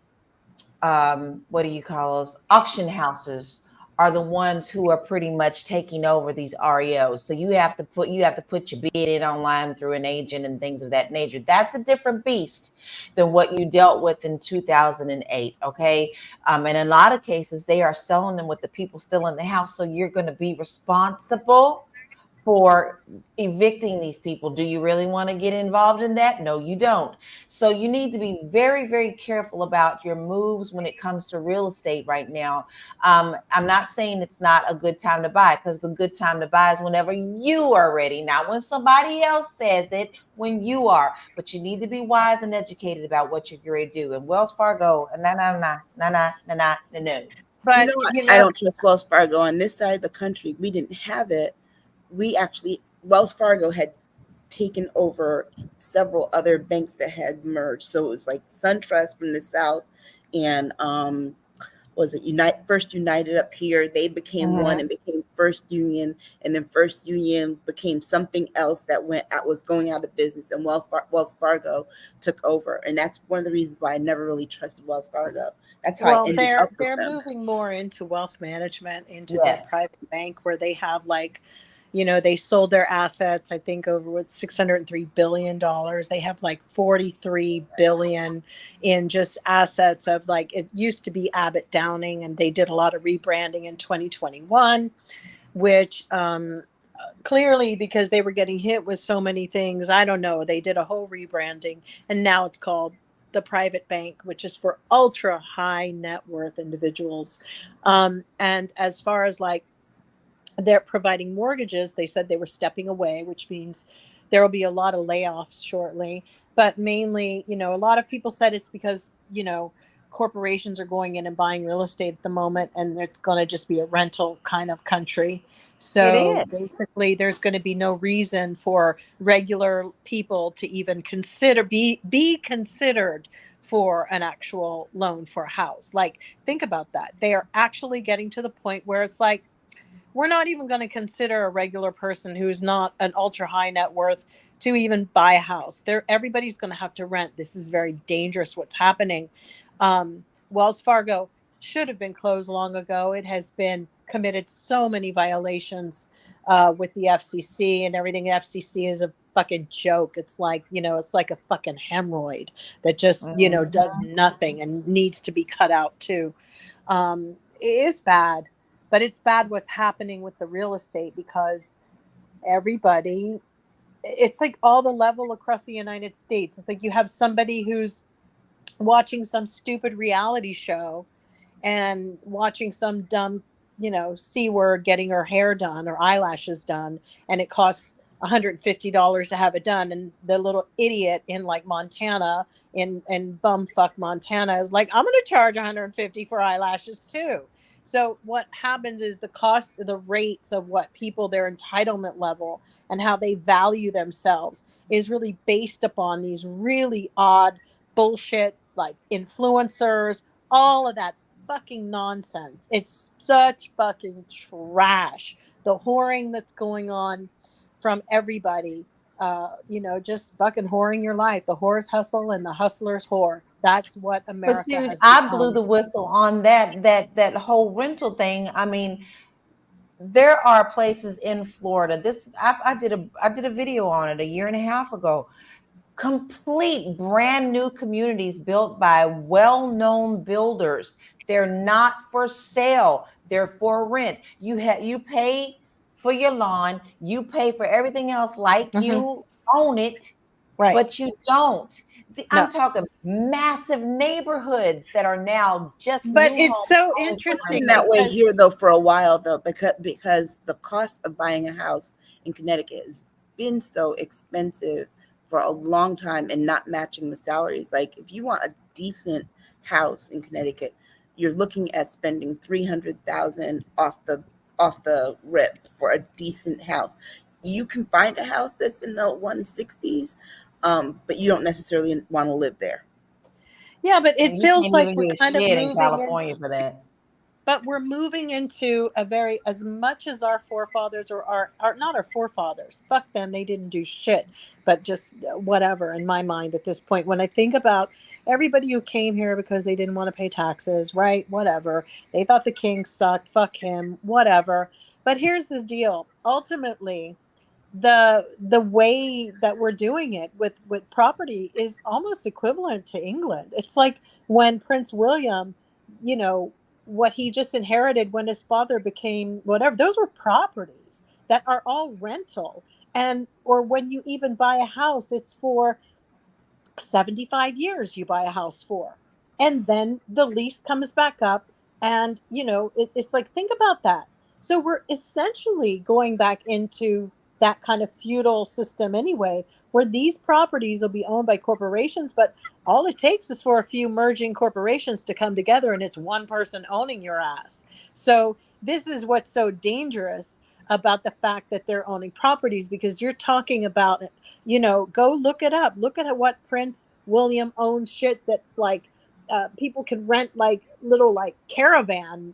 what do you call those? Auction houses are the ones who are pretty much taking over these REOs. So you have to put your bid in online through an agent and things of that nature. That's a different beast than what you dealt with in 2008. Okay. And in a lot of cases, they are selling them with the people still in the house. So you're going to be responsible for evicting these people. Do you really want to get involved in that? No, you don't. So you need to be very, very careful about your moves when it comes to real estate right now. I'm not saying it's not a good time to buy, because the good time to buy is whenever you are ready, not when somebody else says it, when you are. But you need to be wise and educated about what you're going to do. And Wells Fargo, no. But I don't trust Wells Fargo on this side of the country. We didn't have it. Wells Fargo had taken over several other banks that had merged. So it was like SunTrust from the South and was it First United up here. They became one and became First Union, and then First Union became something else that was going out of business, and Wells Fargo took over. And that's one of the reasons why I never really trusted Wells Fargo. That's how I ended up with they're them. moving more into wealth management, into the private bank, where they have they sold their assets, I think, over with $603 billion. They have like $43 billion in just assets of it used to be Abbott Downing, and they did a lot of rebranding in 2021, which clearly because they were getting hit with so many things, I don't know, they did a whole rebranding, and now it's called the private bank, which is for ultra high net worth individuals. And as far as they're providing mortgages. They said they were stepping away, which means there will be a lot of layoffs shortly. But mainly, a lot of people said it's because, corporations are going in and buying real estate at the moment, and it's going to just be a rental kind of country. So It is. basically, there's going to be no reason for regular people to even be considered for an actual loan for a house. Like, think about that. They are actually getting to the point where it's like, we're not even going to consider a regular person who's not an ultra high net worth to even buy a house. Everybody's going to have to rent. This is very dangerous what's happening. Wells Fargo should have been closed long ago. It has been committed so many violations with the FCC and everything. The FCC is a fucking joke. It's like, it's like a fucking hemorrhoid that just, does nothing and needs to be cut out too. It is bad. But it's bad what's happening with the real estate, because everybody, it's like all the level across the United States. It's like you have somebody who's watching some stupid reality show and watching some dumb, C word getting her hair done or eyelashes done, and it costs $150 to have it done. And the little idiot in like Montana, in bumfuck Montana, is like, I'm going to charge $150 for eyelashes too. So what happens is the cost, the rates of what people, their entitlement level and how they value themselves is really based upon these really odd bullshit, like influencers, all of that fucking nonsense. It's such fucking trash. The whoring that's going on from everybody, just fucking whoring your life. The whores hustle and the hustlers whore. That's what America has I become. blew the whistle on that whole rental thing. I mean, there are places in Florida. I did a video on it a year and a half ago. Complete brand new communities built by well-known builders. They're not for sale. They're for rent. You pay for your lawn. You pay for everything else like you own it, right? But you don't. I'm talking massive neighborhoods that are now just. But it's so interesting that way here though for a while though, because the cost of buying a house in Connecticut has been so expensive for a long time and not matching the salaries. Like if you want a decent house in Connecticut, you're looking at spending $300,000 off the rip for a decent house. You can find a house that's in the 160s, but you don't necessarily want to live there. Yeah, but it feels like we're kind of moving in California for that. But we're moving into as much as our forefathers or our not our forefathers, fuck them, they didn't do shit, but just whatever in my mind at this point. When I think about everybody who came here because they didn't want to pay taxes, right? Whatever. They thought the king sucked, fuck him, whatever. But here's the deal. Ultimately, the way that we're doing it with property is almost equivalent to England. It's like when Prince William, what he just inherited when his father became whatever, those were properties that are all rental. Or when you even buy a house, it's for 75 years you buy a house for. And then the lease comes back up and, it's like, think about that. So we're essentially going back into that kind of feudal system anyway, where these properties will be owned by corporations, but all it takes is for a few merging corporations to come together and it's one person owning your ass. So this is what's so dangerous about the fact that they're owning properties, because you're talking about, go look it up. Look at what Prince William owns, shit that's like, people can rent like little like caravan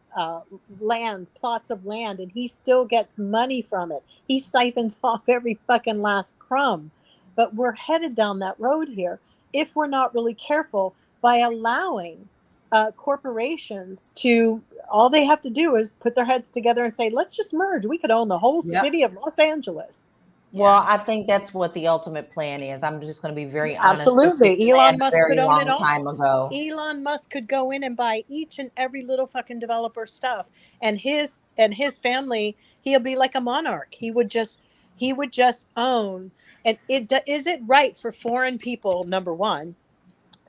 lands, plots of land, and he still gets money from it. He siphons off every fucking last crumb. But we're headed down that road here if we're not really careful by allowing corporations to, all they have to do is put their heads together and say, let's just merge. We could own the whole city of Los Angeles. Well, I think that's what the ultimate plan is. I'm just going to be very honest. Absolutely. Elon Musk could own it all. Time ago. Elon Musk could go in and buy each and every little fucking developer stuff. And his family, he'll be like a monarch. He would just own. And is it right for foreign people, number one,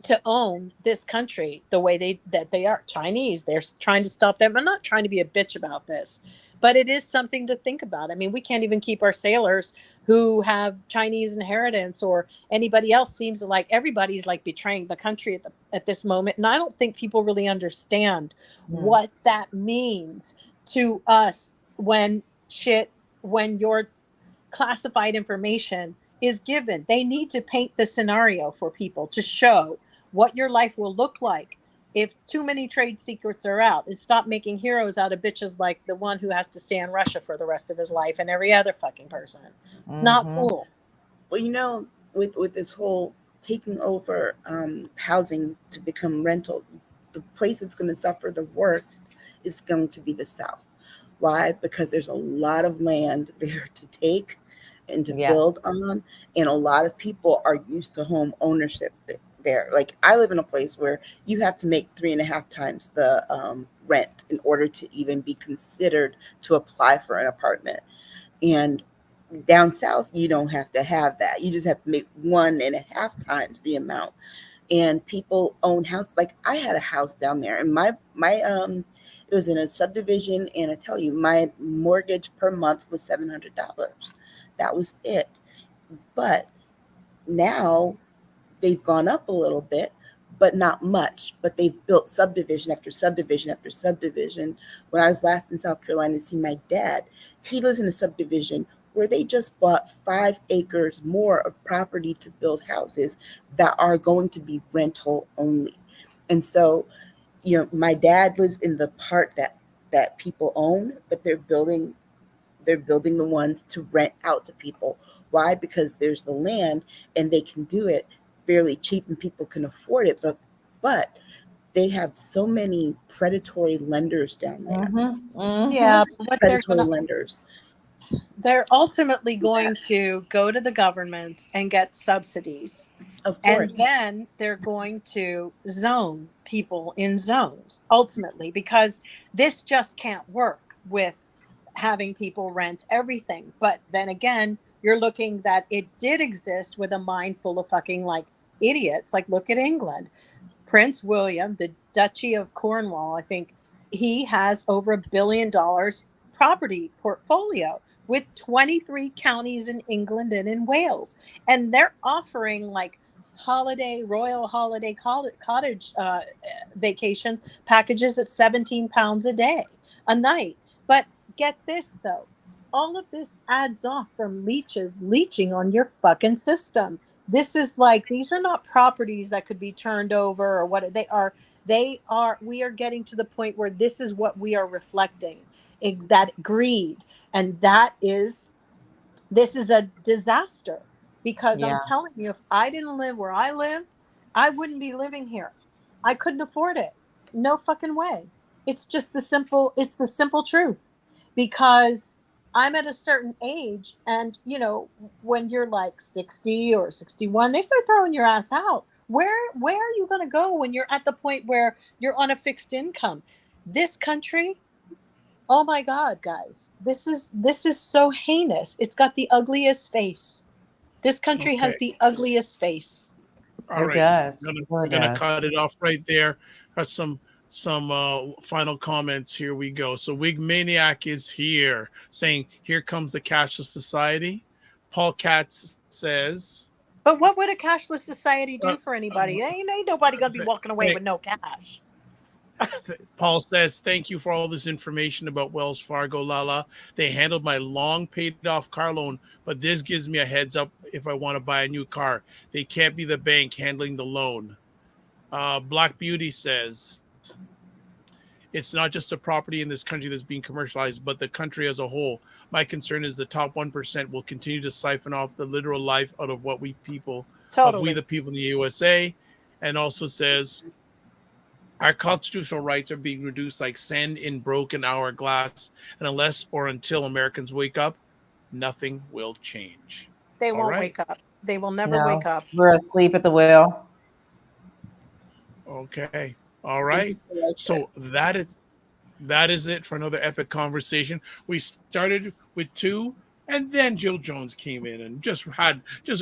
to own this country the way they are? Chinese, they're trying to stop them. I'm not trying to be a bitch about this, But it is something to think about. I mean, we can't even keep our sailors who have Chinese inheritance, or anybody else. Seems like everybody's like betraying the country at this moment. And I don't think people really understand what that means to us when your classified information is given. They need to paint the scenario for people to show what your life will look like if too many trade secrets are out, and stop making heroes out of bitches like the one who has to stay in Russia for the rest of his life and every other fucking person. It's not cool. Well, you know, with this whole taking over housing to become rental, the place that's going to suffer the worst is going to be the South. Why? Because there's a lot of land there to take and to build on, and a lot of people are used to home ownership there. Like, I live in a place where you have to make 3.5 times the rent in order to even be considered to apply for an apartment. And down south, you don't have to have that. You just have to make 1.5 times the amount. And people own houses. Like, I had a house down there, and my it was in a subdivision, and I tell you, my mortgage per month was $700. That was it. But now they've gone up a little bit, but not much. But they've built subdivision after subdivision after subdivision. When I was last in South Carolina to see my dad, he lives in a subdivision where they just bought 5 acres more of property to build houses that are going to be rental only. And so, you know, my dad lives in the part that people own, but they're building the ones to rent out to people. Why? Because there's the land and they can do it fairly cheap and people can afford it. But they have so many predatory lenders down there. Yeah, but predatory lenders. They're ultimately going to go to the government and get subsidies. Of course. And then they're going to zone people in zones, ultimately, because this just can't work with having people rent everything. But then again, you're looking that it did exist with a mind full of fucking like idiots. Like, look at England. Prince William, the Duchy of Cornwall, I think he has over $1 billion property portfolio with 23 counties in England and in Wales. And they're offering like royal holiday cottage vacations packages at £17 a night. But get this though, all of this adds off from leeches leeching on your fucking system. This is like, these are not properties that could be turned over or what they are. We are getting to the point where this is what we are reflecting, that greed. And this is a disaster, because I'm telling you, if I didn't live where I live, I wouldn't be living here. I couldn't afford it. No fucking way. It's just the simple truth, because I'm at a certain age, and you know, when you're like 60 or 61, they start throwing your ass out. Where are you going to go when you're at the point where you're on a fixed income? This country, oh my God, guys, this is so heinous. It's got the ugliest face. This country has the ugliest face. All right. It does. We're gonna cut it off right there. Some final comments. Here we go. So Wig Maniac is here saying, here comes the cashless society. Paul Katz says, but what would a cashless society do for anybody? Ain't nobody gonna be walking away with no cash. Paul says, thank you for all this information about Wells Fargo, LaLa. They handled my long paid off car loan, but this gives me a heads up if I want to buy a new car. They can't be the bank handling the loan. Black Beauty says, it's not just the property in this country that's being commercialized, but the country as a whole. My concern is the top 1% will continue to siphon off the literal life out of what we the people in the USA. And also says, our constitutional rights are being reduced like sand in broken hourglass, and unless or until Americans wake up, nothing will change. They won't wake up. They will never wake up. We're asleep at the wheel. Okay. All right. So that is it for another epic conversation. We started with 2, and then Jill Jones came in and just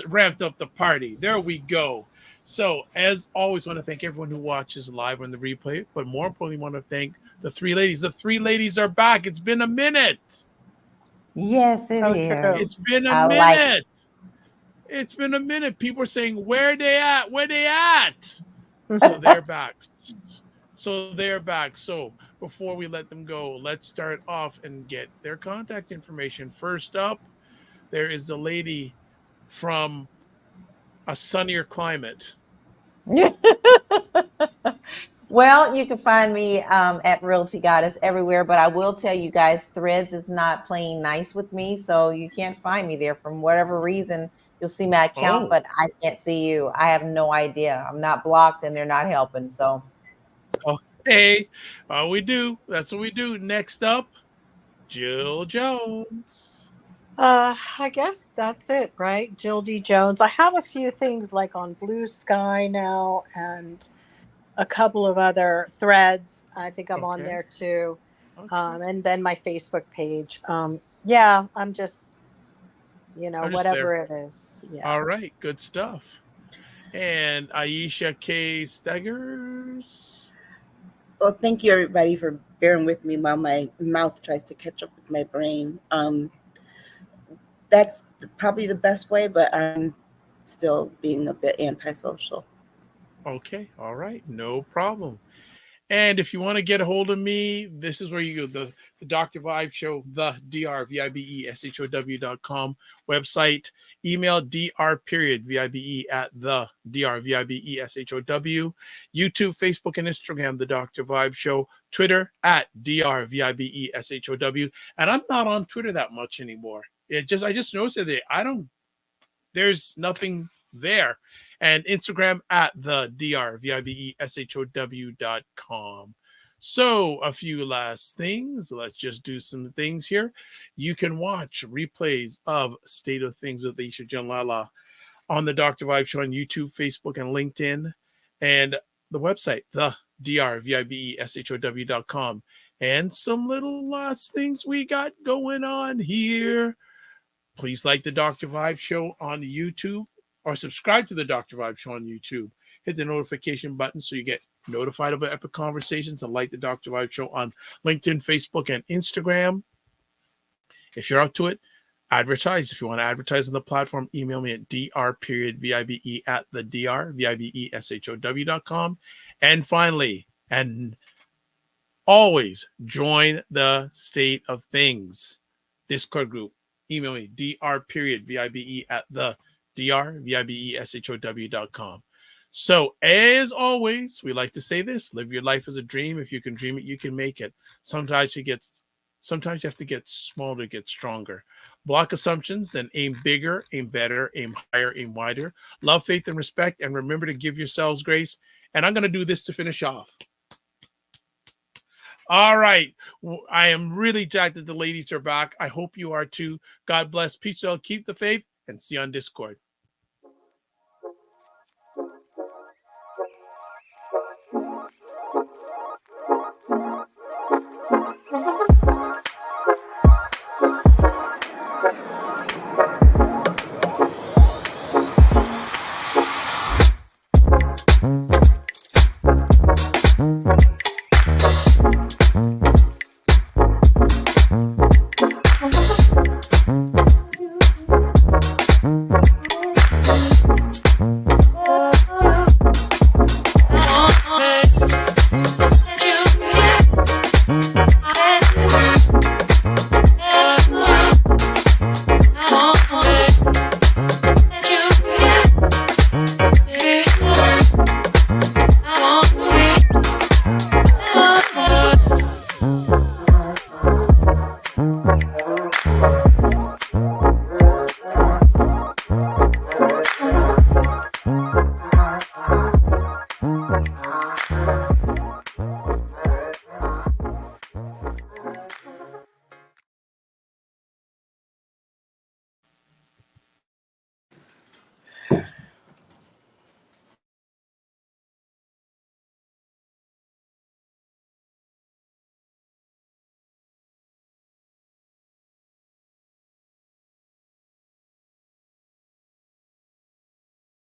ramped up the party. There we go. So, as always, want to thank everyone who watches live on the replay, but more importantly, want to thank the three ladies. The three ladies are back. It's been a minute. Yes, it So is. true. It's been a I like it. minute. It's been a minute. People are saying, where they at? Where they at? So they're back. So before we let them go, let's start off and get their contact information. First up, there is a lady from a sunnier climate. Well, you can find me at Realty Goddess everywhere, but I will tell you guys, Threads is not playing nice with me, so you can't find me there from whatever reason. You'll see my account, Oh. but I can't see you. I have no idea. I'm not blocked, and they're not helping. So, Hey, we do. That's what we do. Next up, Jill Jones. I guess that's it, right? Jill D. Jones. I have a few things like on Blue Sky now and a couple of other threads. I think I'm on Okay. there too. Okay. And then my Facebook page. Yeah, I'm just, I'm just whatever there. it is. Yeah. All right, good stuff. And Aisha K. Steggers. Well, thank you everybody for bearing with me while my mouth tries to catch up with my brain. That's probably the best way, but I'm still being a bit antisocial. Okay, all right, no problem. And if you want to get a hold of me, this is where you go. The Dr. Vibe Show, the drvibeshow.com website, email dr.vibe at the drvibeshow, YouTube, Facebook, and Instagram, the Dr. Vibe Show, Twitter at drvibeshow. And I'm not on Twitter that much anymore. I just noticed that there's nothing there. And Instagram at the drvibeshow.com. So a few last things. Let's just do some things here. You can watch replays of State of Things with Aisha and LaLa on the Dr. Vibe Show on YouTube, Facebook, and LinkedIn, and the website, the drvibeshow.com. And some little last things we got going on here. Please like the Dr. Vibe Show on YouTube or subscribe to the Dr. Vibe Show on YouTube. Hit the notification button so you get notified about epic conversations, and like the Dr. Vibe Show on LinkedIn, Facebook, and Instagram. If you're up to it, advertise. If you want to advertise on the platform, email me at dr.vibe at the drvibeshow.com. And finally, and always join the State of Things Discord group. Email me dr.vibe at the drvibeshow.com. So as always, we like to say this: live your life as a dream. If you can dream it, you can make it. Sometimes you have to get smaller to get stronger. Block assumptions, then aim bigger, aim better, aim higher, aim wider. Love, faith, and respect, and remember to give yourselves grace. And I'm going to do this to finish off. All right. I am really jacked that the ladies are back. I hope you are too. God bless. Peace, well, keep the faith, and see you on Discord.